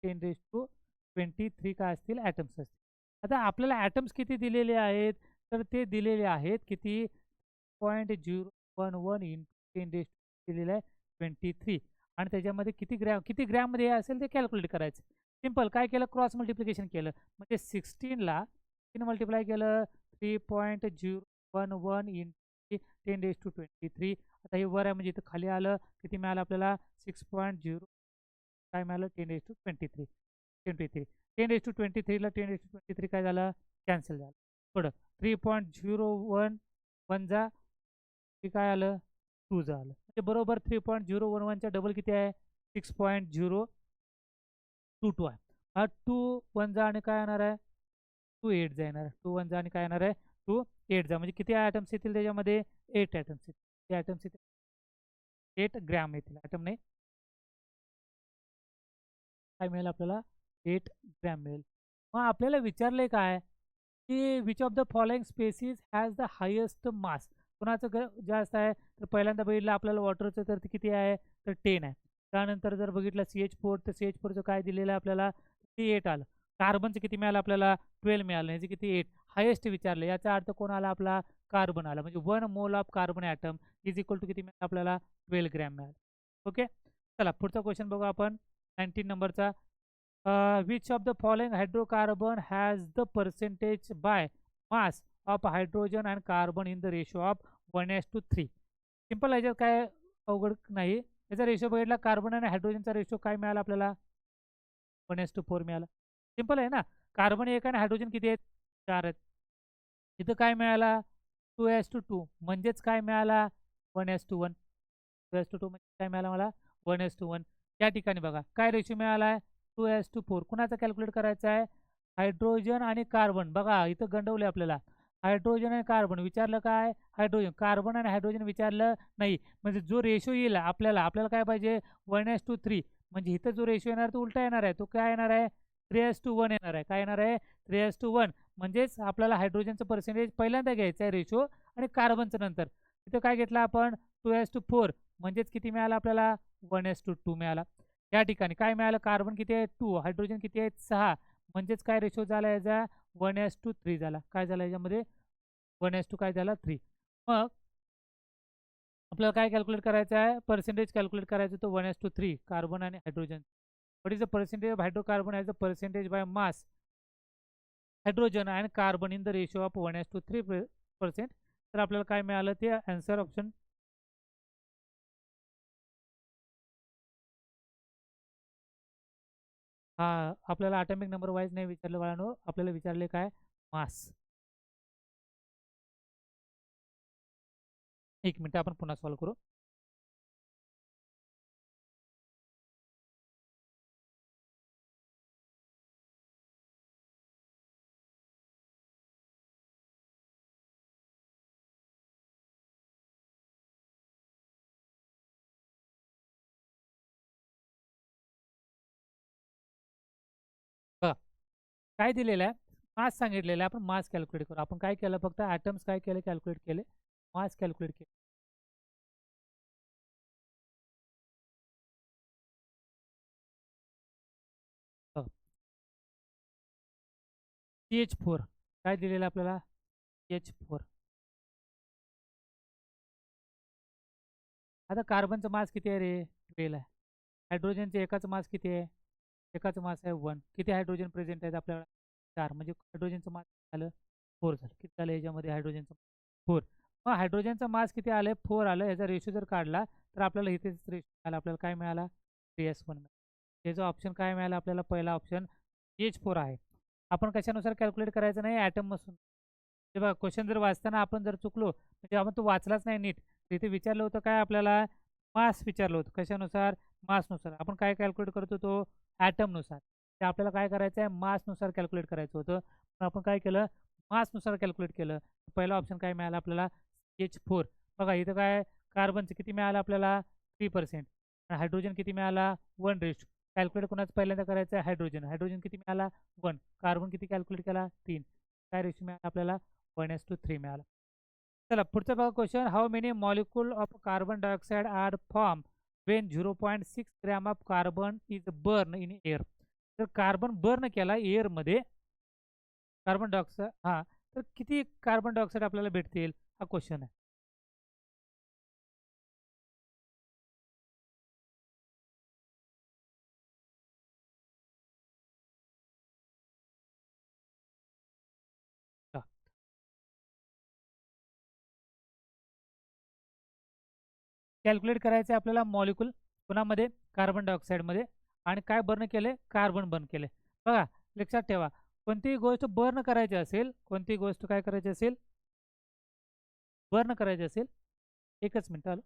Speaker 1: 10⁻23 काय असतील, ॲटम्स असतील. आता आपल्याला ॲटम्स किती दिलेले आहेत, तर ते दिलेले आहेत किती, 0.011 इंटू 10 दिलेलं आहे 23. आणि त्याच्यामध्ये किती ग्रॅममध्ये हे असेल ते कॅल्क्युलेट करायचं. सिम्पल काय केलं, क्रॉस मल्टिप्लिकेशन केलं. म्हणजे 16ला 3 मल्टिप्लाय केलं, 3.011 इंटू 10⁻23. आता हे वर आहे म्हणजे इथं खाली आलं, किती मिळालं आपल्याला, 6.0 काय मिळालं, 10⁻23. 23 10⁻23ला 10⁻23 काय झालं, कॅन्सल झालं. पुढं 3.011 जा हे काय आलं, 2 आलं. म्हणजे बरोबर 3.011च्या डबल किती आहे, 6.022 आहे. हा 2 1 जा आणि काय येणार आहे, 2 8 जा येणार आहे. 2 1 जा आणि काय येणार आहे, 2 8 जा. म्हणजे किती ॲटम्स येतील त्याच्यामध्ये, 8 ॲटम्स येतील. ते ॲटम्स येतील 8 ग्रॅम येतील. ॲटम नाही, काय मिळेल आपल्याला, 8 ग्रॅम मिळेल. मग आपल्याला विचारले काय की which of the following species has the highest mass. कोणाचं जास्त आहे, तर पहिल्यांदा बघितलं आपल्याला वॉटरचं, तर ते किती आहे, तर 10 आहे. त्यानंतर जर बघितलं CH4, तर CH4चं काय दिलेलं आहे आपल्याला, ते 8 आलं. कार्बनचं किती मिळालं आपल्याला, 12 मिळालं. ह्याचे किती, 8. हायेस्ट विचारलं, याचा अर्थ कोण आला आपला, कार्बन आला. म्हणजे 1 mole of carbon atom is equal to किती मिळालं आपल्याला, 12 ग्रॅम मिळालं. ओके चला पुढचा क्वेश्चन बघू आपण, 19 नंबरचा. which of the following hydrocarbon has the percentage by mass of hydrogen and carbon in the ratio of 1:3. Simple, याच्यात काय अवघड नाही. याचा रेशो बघितला, कार्बन आणि हायड्रोजनचा रेशो काय मिळाला आपल्याला? 1:4 मिळाला. सिंपल आहे ना. कार्बन 1 आणि हायड्रोजन किती आहेत? 4 आहेत. इथं काय मिळाला? 2:2 म्हणजेच काय मिळाला? 1:1. 2:2 म्हणजे काय मिळाला मला? 1:1. या ठिकाणी बघा काय रेशो मिळाला आहे? 2:4. कुणाचा कॅल्क्युलेट करायचा आहे? हायड्रोजन आणि कार्बन. बघा इथं गंडवले आपल्याला. हायड्रोजन आणि कार्बन विचारलं, काय हायड्रोजन, कार्बन आणि हायड्रोजन विचारलं नाही. म्हणजे जो रेशो येईल आपल्याला आपल्याला काय पाहिजे? 1:3. म्हणजे इथं जो रेशो येणार तो उलटा येणार आहे. तो काय येणार आहे? 3:1 येणार आहे. काय येणार आहे? 3:1. म्हणजेच आपल्याला हायड्रोजनचं पर्सेंटेज पहिल्यांदा घ्यायचं आहे रेशो, आणि कार्बनचं नंतर. इथं काय घेतलं आपण? 2:4. म्हणजेच किती मिळालं आपल्याला? 1:2 मिळाला. या ठिकाणी काय मिळालं? कार्बन किती आहे? 2. हायड्रोजन किती आहे? 6. म्हणजेच काय रेशो झाला याचा? 1:3 झाला. काय झाला याच्यामध्ये? 1:2 काय झाला? 3. मग आपल्याला काय कॅल्क्युलेट करायचं आहे? पर्सेंटेज कॅल्क्युलेट करायचं, तो 1:3 कार्बन आणि hydrogen. What is the percentage of hydrocarbon as the percentage by mass hydrogen and carbon in the ratio of 1:3%. तर आपल्याला काय मिळालं? ते आन्सर ऑप्शन. हा, आपल्याला ॲटॉमिक नंबर वाईज नाही विचारलं बाळांनो, आपल्याला विचारले काय? मास. एक मिनिट, आपण पुन्हा सॉल्व्ह करू. बघा काय दिलेलं आहे? मास सांगितलेलं आहे. आपण मास कॅल्क्युलेट करू. आपण काय केलं? फक्त ॲटम्स काय केले? कॅल्क्युलेट केले. मास कॅल्क्युलेट केले. CH4 काय दिलेलं आहे आपल्याला? CH4. आता कार्बनचं मास किती आहे रे? 12 आहे. हायड्रोजनचे एकाचं मास किती आहे? एकाचं मास आहे 1. किती हायड्रोजन प्रेझेंट आहेत आपल्याला? 4. म्हणजे हायड्रोजनचं मास झालं 4 झालं. किती झालं याच्यामध्ये हायड्रोजनचं? 4. मग हायड्रोजनचा मास किती आलं? 4 आलं. याचा रेशो जर काढला तर आपल्याला इथेच रेशो मिळाला. आपल्याला काय मिळाला? 3:1 मिळाला. याचा ऑप्शन काय मिळाला आपल्याला? पहिला ऑप्शन CH4 आहे. आपण कशानुसार कॅल्क्युलेट करायचं नाही? ॲटम मसून. ते बघा क्वेश्चन जर वाचताना आपण जर चुकलो म्हणजे आपण तो वाचलाच नाही नीट. तिथे विचारलं होतं काय आपल्याला? मास विचारलं होतं. कशानुसार? मासनुसार. आपण काय कॅल्क्युलेट करत होतो? ॲटमनुसार. ते आपल्याला काय करायचं आहे? मासनुसार कॅल्क्युलेट करायचं होतं. पण आपण काय केलं? मासनुसार कॅल्क्युलेट केलं. पहिला ऑप्शन काय मिळाला आपल्याला? CH4. बघा इथं काय? कार्बनचं किती मिळालं आपल्याला? 3%. हायड्रोजन किती मिळाला? 1. कॅल्क्युलेट कोणाचं पहिल्यांदा करायचं आहे? हायड्रोजन. हायड्रोजन किती मिळाला? 1. कार्बन किती कॅल्क्युलेट केला? 3. काय रेशो मिळाला आपल्याला? 1:3 मिळाला. चला पुढचा बघा question. How many molecule of carbon dioxide are form when 0.6 gram of carbon is burn in air. तर कार्बन बर्न केला एअरमध्ये, कार्बन डायऑक्साईड, हा, तर किती कार्बन डायऑक्साईड आपल्याला भेटतील? हा क्वेश्चन आहे. कॅल्क्युलेट करायचं आहे आपल्याला मॉलिक्यूल कोणामध्ये? कार्बन डायऑक्साईडमध्ये. आणि काय बर्न केले? कार्बन बर्न केले. बघा लक्षात ठेवा, कोणतीही गोष्ट बर्न करायची असेल, कोणतीही गोष्ट काय करायची असेल? बर्न करायची असेल. एकच मिनिट आलो.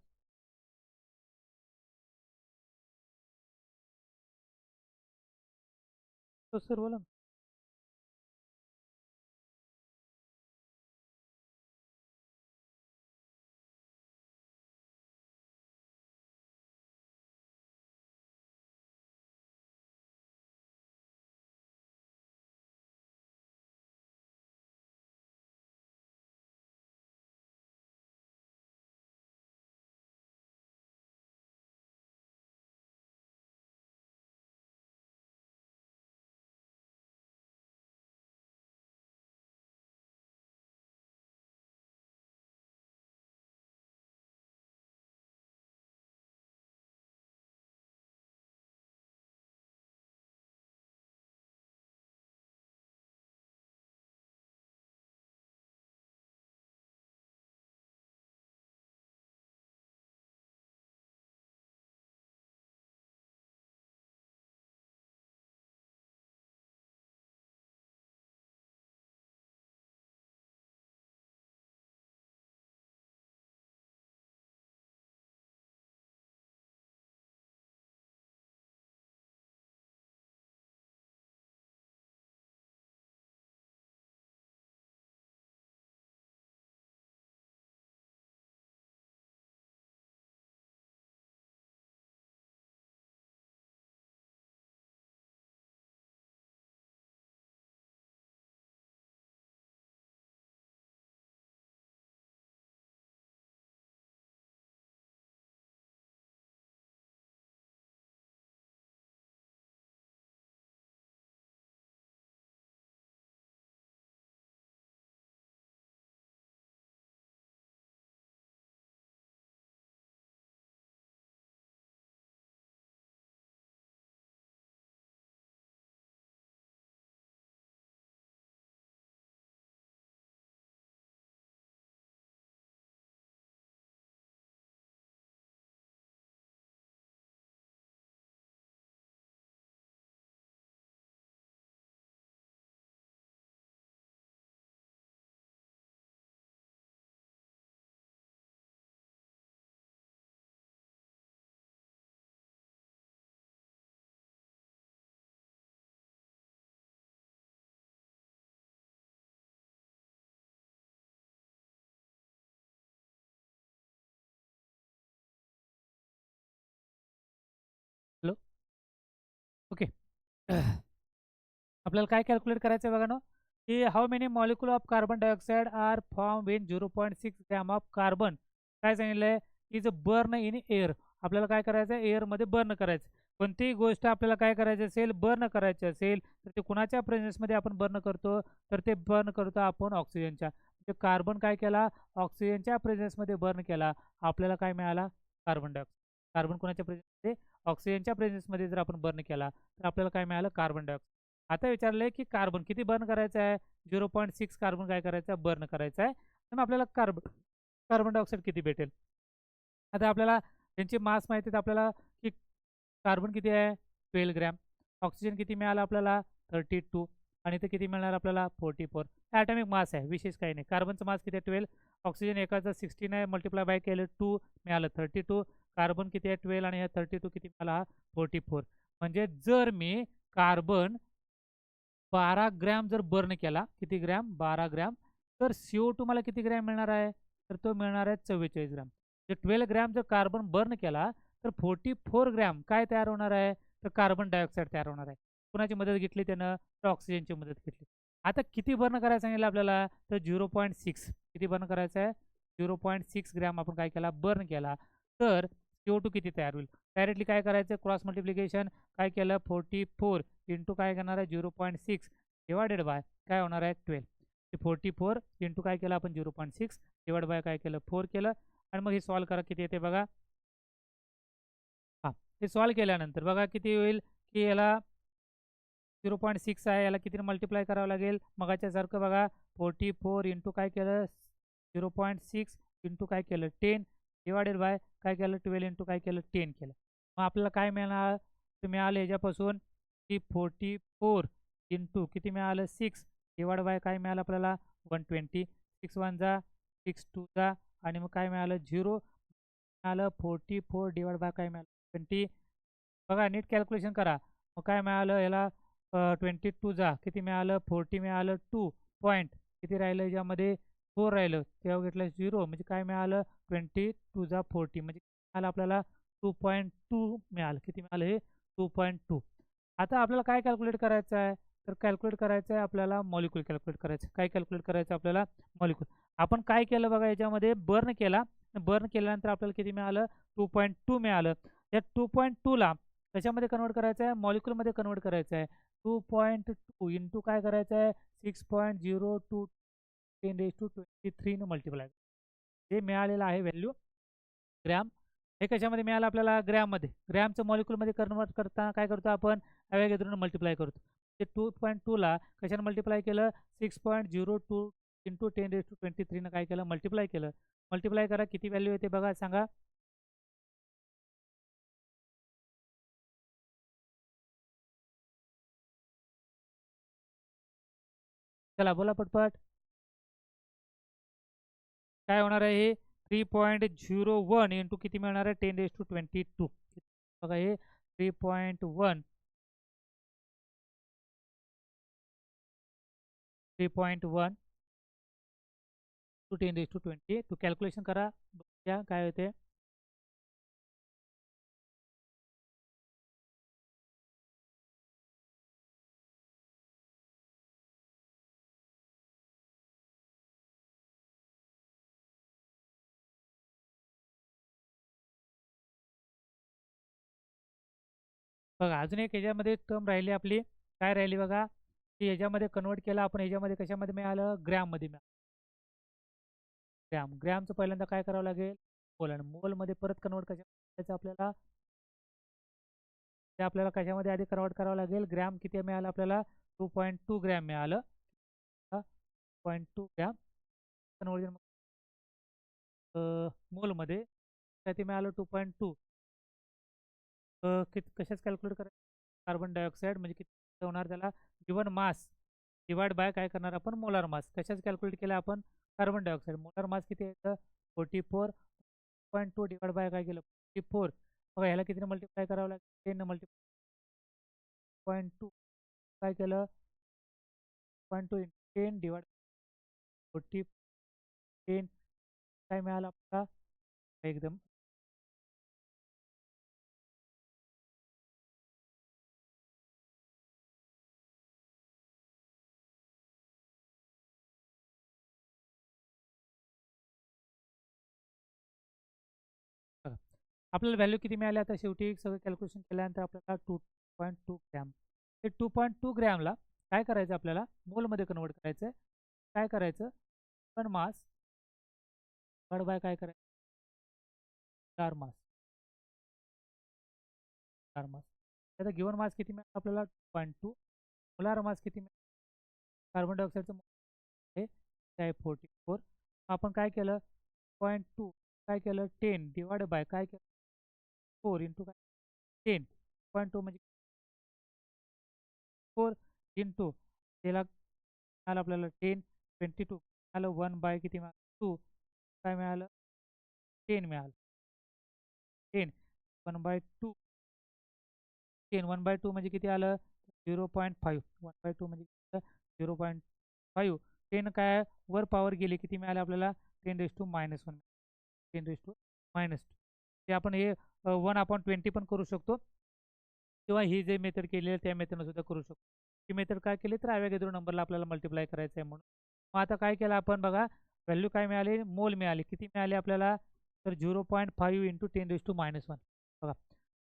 Speaker 1: तो सर बोला ना. ओके. आपल्याला काय कॅल्क्युलेट करायचं आहे बघा ना, की how many molecule of carbon dioxide are form when 0.6 gram of carbon. काय सांगितलंय इज बर्न इन एअर. आपल्याला काय करायचं आहे, एअरमध्ये बर्न करायचं. कोणतीही गोष्ट आपल्याला काय करायची असेल, बर्न करायची असेल, तर ते कुणाच्या प्रेझेन्समध्ये आपण बर्न करतो, तर ते बर्न करतो आपण ऑक्सिजनच्या. म्हणजे कार्बन काय केला, ऑक्सिजनच्या प्रेझेन्समध्ये बर्न केला, आपल्याला काय मिळाला, कार्बन डायऑक्साईड. कार्बन कोणाच्या प्रेझेन्समध्ये, ऑक्सिजनच्या प्रेझेन्समध्ये जर आपण बर्न केला तर आपल्याला काय मिळालं, कार्बन डायऑक्साईड. आता विचारलंय की कार्बन किती बर्न करायचं आहे, 0.6 कार्बन काय करायचं आहे, बर्न करायचं आहे. तर मग आपल्याला कार्बन कार्बन डायऑक्साईड किती भेटेल. आता आपल्याला त्यांची मास माहिती आहे, आपल्याला की कार्बन किती आहे, 12 ग्रॅम. ऑक्सिजन किती मिळालं आपल्याला, 32. आणि ते किती मिळणार आपल्याला, 44. ॲटॉमिक मास आहे, विशेष काही नाही. कार्बनचं मास किती आहे, 12. ऑक्सिजन एकाचं 16 आहे, मल्टिप्लाय बाय केलं 2 मिळालं 32. कार्बन किती आहे, 12, आणि ह्या 32 किती मिळाला, 44. म्हणजे जर मी कार्बन 12 ग्रॅम जर बर्न केला, किती ग्रॅम, 12 ग्रॅम, तर CO2 मला किती ग्रॅम मिळणार आहे, तर तो मिळणार आहे 44 ग्रॅम. जर 12 ग्रॅम जर कार्बन बर्न केला तर 44 ग्रॅम काय तयार होणार आहे, तर कार्बन डायऑक्साईड तयार होणार आहे. कुणाची मदत घेतली त्यानं, तर ऑक्सिजनची मदत घेतली. आता किती बर्न करायचं सांगितलं आपल्याला, तर 0.6. किती बर्न करायचं आहे, 0.6 ग्रॅम आपण काय केला, बर्न केला, तर CO2 किती तयार होईल. डायरेक्टली काय करायचं, क्रॉस मल्टिप्लिकेशन. काय केलं, 44 इंटू काय करणार आहे, 0.6 डिवायडेड बाय काय होणार आहे, 12. 44 इंटू काय केलं आपण, 0.6 डिवाइड बाय काय केलं, 4 केलं. आणि मग हे सॉल्व करा, किती येते बघा. हां, हे सॉल्व केल्यानंतर बघा किती होईल, की याला 0.6 आहे, याला किती मल्टिप्लाय करावं लागेल, मगाच्यासारखं बघा. 44 इंटू काय केलं, 0.6 इंटू काय केलं, 10 डिवायडेड बाय काय केलं, 12 इंटू काय केलं, 10 केलं. मग आपल्याला काय मिळणार, ते मिळालं याच्यापासून की 44 इंटू किती मिळालं, 6 डिवाइड बाय काय मिळालं आपल्याला, 120. 6 1 जा, 6 2 जा, आणि मग काय मिळालं, 0 मिळालं. 44 डिवाइड बाय काय मिळालं, 20. बघा नीट कॅल्क्युलेशन करा. मग काय मिळालं याला, 22 जा किती मिळालं, 40 मिळालं. 2 पॉईंट किती राहिलं याच्यामध्ये, 4 राहिलं, तेव्हा घेतलं 0, म्हणजे काय मिळालं, 22 जा 40, म्हणजे मिळालं आपल्याला 2.2 मिळालं. किती मिळालं हे, 2.2. आता आपल्याला काय कॅल्क्युलेट करायचं आहे, तर कॅल्क्युलेट करायचं आहे आपल्याला मॉलिक्यूल कॅल्क्युलेट करायचं. काय कॅल्क्युलेट करायचं आपल्याला, मॉलिक्यूल. आपण काय केलं बघा, याच्यामध्ये बर्न केला. बर्न केल्यानंतर आपल्याला किती मिळालं, 2.2 मिळालं. या 2.2 ला कशामध्ये कन्वर्ट करायचं आहे, मॉलिक्यूलमध्ये कन्वर्ट करायचं आहे. 2.2 इंटू काय करायचं आहे, 6.02 10⁻23 न मल्टिप्लाय. हे मिळालेलं आहे व्हॅल्यू, ग्रॅम. हे कशामध्ये मिळालं आपल्याला, ग्रॅममध्ये. ग्रॅमचं मॉलिक्यूलमध्ये कन्वर्ट करताना काय करतो आपण, ॲव्होगॅड्रोने मल्टिप्लाय करतो. ते 2.2 ला कशाने मल्टिप्लाय केलं, 6.02 इंटू 10⁻23 न काय केलं, मल्टिप्लाय केलं. मल्टिप्लाय करा, किती व्हॅल्यू येते बघा, सांगा. चला बोला पटपट. काय होणार आहे हे, 3.01 इंटू किती मिळणार आहे, 10⁻22. बघा हे 3.1 टू 10⁻20. टू कॅल्क्युलेशन करा, बघूया काय होते. बघा अजून एक याच्यामध्ये टर्म राहिली आपली, काय राहिली बघा, की याच्यामध्ये कन्वर्ट केला आपण, याच्यामध्ये कशामध्ये मिळालं, ग्रॅममध्ये मिळालं. ग्रॅम, ग्रॅमचं पहिल्यांदा काय करावं लागेल, मोल. आणि मोलमध्ये परत कन्वर्ट कशा करायचं आपल्याला, ते आपल्याला कशामध्ये आधी कन्वर्ट करावं लागेल, ग्रॅम किती मिळालं आपल्याला, 2.2 ग्रॅम मिळालं. 0.2 ग्रॅम कन्वर्जन मोलमध्ये किती मिळालं, 2.2. किती कशाच कॅल्क्युलेट करायचं, कार्बन डायऑक्साईड म्हणजे किती होणार त्याला, गिवन मास डिवाइड बाय काय करणार आपण, मोलार मास. कशाच कॅल्क्युलेट केलं आपण, कार्बन डायऑक्साईड. मोलार मास किती आहे, 44.2 डिवाइड बाय काय केलं, 44. बघा ह्याला कितीने मल्टिप्लाय करावं लागेल, 10 मल्टिप्लाय 0.2 काय केलं, 0.2 10 डिवाइड 40 10 काय मिळालं आपल्याला, एकदम आपल्याला व्हॅल्यू किती मिळाली आता शेवटी सगळं कॅल्क्युलेशन केल्यानंतर आपल्याला 2.2 ग्रॅम. ते 2.2 ग्रॅमला काय करायचं आपल्याला मोलमध्ये कन्वर्ट करायचं आहे. काय करायचं पण मास डिवाइड बाय काय करायचं मोलार मास. मोलार मास त्याचा गिवन मास किती मिळाला आपल्याला 2.2. मोलार मास किती मिळाला कार्बन डायऑक्साईडचं हे आहे 44. आपण काय केलं 0.2 काय केलं 10 डिवाइड बाय काय केलं 4 इंटू काय 10. 0.2 म्हणजे 4 इंटू त्याला मिळालं आपल्याला 10 22 मिळालं 1 बाय किती मिळालं 2 काय मिळालं 10 मिळालं 10 1 बाय 2 10 1 बाय 2 म्हणजे किती आलं 0.5. 1 बाय 2 म्हणजे 0.5. 10 काय वर पॉवर गेली किती मिळाले आपल्याला 10⁻⁻1 10⁻⁻2. ते आपण हे 1/20 पण करू शकतो किंवा ही जे मेथड केली आहे त्या मेथडनं सुद्धा करू शकतो. ही मेथड काय केली तर ॲव्होगॅड्रो नंबरला आपल्याला मल्टिप्लाय करायचं आहे म्हणून. मग आता काय केलं आपण बघा व्हॅल्यू काय मिळाली मोल मिळाली किती मिळाली आपल्याला तर 0.5 इंटू 10⁻⁻1 बघा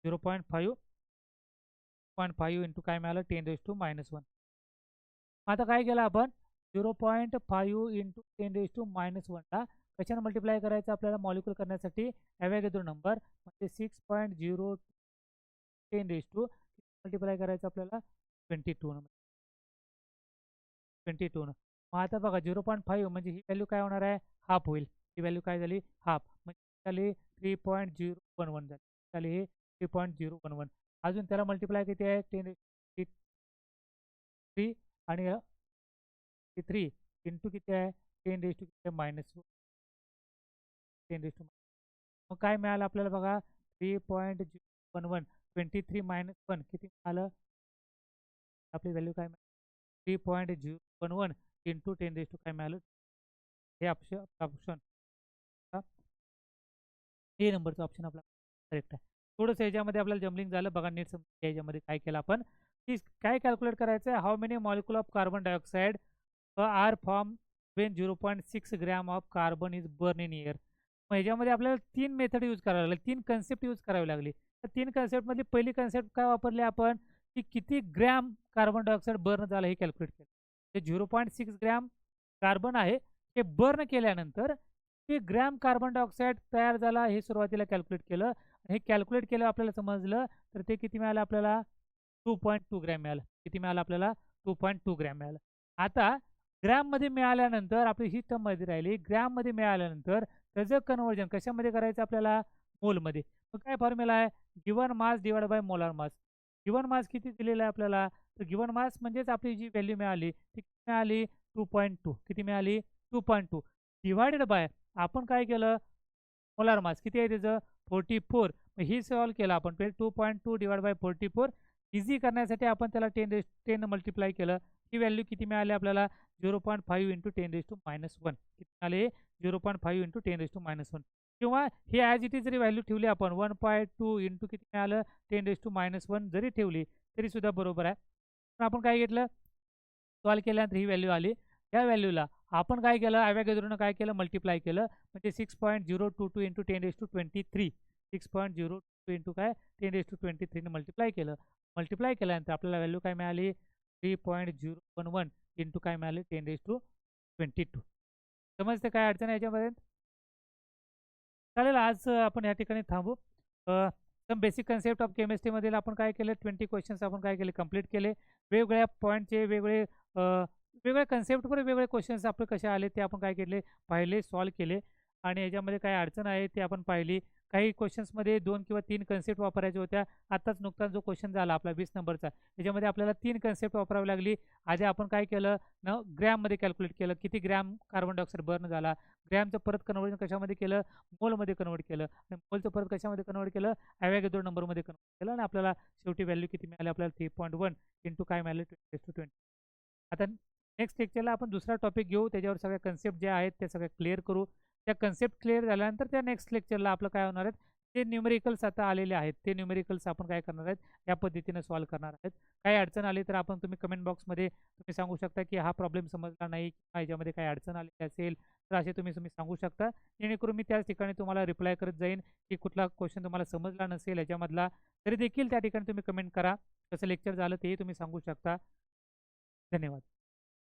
Speaker 1: 0.5 इंटू काय मिळालं 10⁻⁻1. आता काय केलं आपण 0.5 इंटू 10⁻⁻1ला कशाने मल्टिप्लाय करायचं आपल्याला मॉलिक्युल करण्यासाठी ॲव्होगॅड्रो नंबर म्हणजे 6.0 मल्टिप्लाय करायचं आपल्याला 22 22. मग आता बघा 0.5 म्हणजे ही व्हॅल्यू काय होणार आहे हाफ होईल. ही व्हॅल्यू काय झाली हाफ म्हणजे झाली 3.011 झाली हे 3.011. अजून त्याला मल्टिप्लाय किती आहे 10⁻³ आणि 3 इंटू किती आहे 10⁻⁻. मग काय मिळालं आपल्याला बघा 3.011 23 - 1 किती मिळालं आपली व्हॅल्यू काय 3.011 इंटू 10⁻⁻ काय मिळालं हे ऑप्शन ए नंबरचं ऑप्शन आपला करेक्ट आहे. थोडंसं याच्यामध्ये आपल्याला जम्बलिंग झालं बघा नीट याच्यामध्ये काय केलं आपण की काय कॅल्क्युलेट करायचं आहे how many molecule of carbon dioxide are form when 0.6 gram of carbon is burn in air. मग ह्याच्यामध्ये आपल्याला 3 मेथड यूज करावी लागली 3 कन्सेप्ट यूज करावी लागली. तर 3 कन्सेप्टमध्ये पहिली कन्सेप्ट काय वापरली आपण की किती ग्रॅम कार्बन डायऑक्साईड बर्न झालं हे कॅल्क्युलेट केलं. ते 0.6 ग्रॅम कार्बन आहे ते बर्न केल्यानंतर ते ग्रॅम कार्बन डायऑक्साईड तयार झाला हे सुरुवातीला कॅल्क्युलेट केलं. हे कॅल्क्युलेट केलं आपल्याला समजलं तर ते किती मिळालं आपल्याला 2.2 ग्रॅम मिळालं. किती मिळालं आपल्याला 2.2 ग्रॅम मिळालं. आता ग्रॅममध्ये मिळाल्यानंतर आपली ही टर्ममध्ये राहिली ग्रॅममध्ये मिळाल्यानंतर त्याचं कन्वर्जन कशामध्ये करायचं आपल्याला मोलमध्ये. मग काय फॉर्म्युला आहे given mass divide by molar mass. Given mass किती दिलेला आहे आपल्याला तर गिवन मास म्हणजेच आपली जी व्हॅल्यू मिळाली ती किती मिळाली 2.2. किती मिळाली 2.2 डिवायडेड बाय आपण काय केलं मोलार मास किती आहे त्याचं 44. ही सॉल्व केलं आपण 2.2 डिवाइड बाय 44 इझी करण्यासाठी आपण त्याला 10 मल्टिप्लाय केलं. ही व्हॅल्यू किती मिळाली आपल्याला 0.5 इंटू 10⁻⁻1 किती मिळाले 0.5 इंटू 10⁻⁻1 किंवा ही ॲज इट इज जरी व्हॅल्यू ठेवली आपण 1.2 इंटू किती मिळालं 10⁻⁻1 जरी ठेवली तरी सुद्धा बरोबर आहे. पण आपण काय घेतलं सॉल्व केल्यानंतर ही व्हॅल्यू आली. या व्हॅल्यूला आपण काय केलं ॲव्होगॅड्रोनं काय केलं मल्टिप्लाय केलं म्हणजे 6.022 इंटू 10⁻23 6.02 इंटू काय 10⁻23 ने मल्टिप्लाय केलं. मल्टिप्लाय केल्यानंतर आपल्याला व्हॅल्यू काय मिळाली 3.011 इंटू काय मिळाले 10⁻22. समजते काय अडचण आहे याच्यामध्ये चालेल. आज आपण या ठिकाणी थांबू. सम बेसिक कन्सेप्ट ऑफ केमिस्ट्रीमधील आपण काय केले 20 क्वेश्चन्स आपण काय केले कंप्लीट केले. वेगवेगळ्या पॉईंटचे वेगवेगळ्या कन्सेप्टवर वेगवेगळे क्वेश्चन्स आपले कसे आले ते आपण काय केले पाहिले सॉल्व केले आणि याच्यामध्ये काय अडचण आहे ते आपण पाहिली. काही क्वेश्चन्समध्ये 2 किंवा 3 कन्सेप्ट वापरायच्या होत्या. आत्ताच नुकताच जो क्वेश्चन झाला आपला 20 नंबरचा याच्यामध्ये आपल्याला 3 कन्सेप्ट वापरावी लागली. आधी आपण काय केलं ग्रॅममध्ये कॅल्क्युलेट केलं किती ग्रॅम कार्बन डायऑक्साईड बर्न झाला. ग्रॅमचं परत कन्वर्जन कशामध्ये केलं मोलमध्ये कन्वर्ट केलं आणि मोलचं परत कशामध्ये कन्वर्ट केलं ॲव्होगॅड्रो नंबरमध्ये कन्वर्ट केलं आणि आपल्याला शेवटी व्हॅल्यू किती मिळाली आपल्याला 3.1 इंटू काय मिळाले 10⁻20. आता नेक्स्ट लेक्चरला आपण दुसरा टॉपिक घेऊ त्याच्यावर सगळ्या कन्सेप्ट ज्या आहेत त्या सगळ्या क्लिअर करू. त्या कन्सेप्ट क्लिअर झाल्यानंतर त्या नेक्स्ट लेक्चरला आपलं काय होणार आहे जे न्यूमेरिकल्स आता आलेले आहेत ते न्यूमेरिकल्स आपण काय करणार आहेत या पद्धतीने सॉल्व्ह करणार आहेत. काही अडचण आली तर आपण तुम्ही कमेंट बॉक्समध्ये तुम्ही सांगू शकता की हा प्रॉब्लेम समजला नाही किंवा याच्यामध्ये काही अडचण आली असेल तर असे तुम्ही सांगू शकता, जेणेकरून मी त्याच ठिकाणी तुम्हाला रिप्लाय करत जाईन की कुठला क्वेश्चन तुम्हाला समजला नसेल याच्यामधला तरी देखील त्या ठिकाणी तुम्ही कमेंट करा. कसं लेक्चर झालं तेही तुम्ही सांगू शकता. धन्यवाद.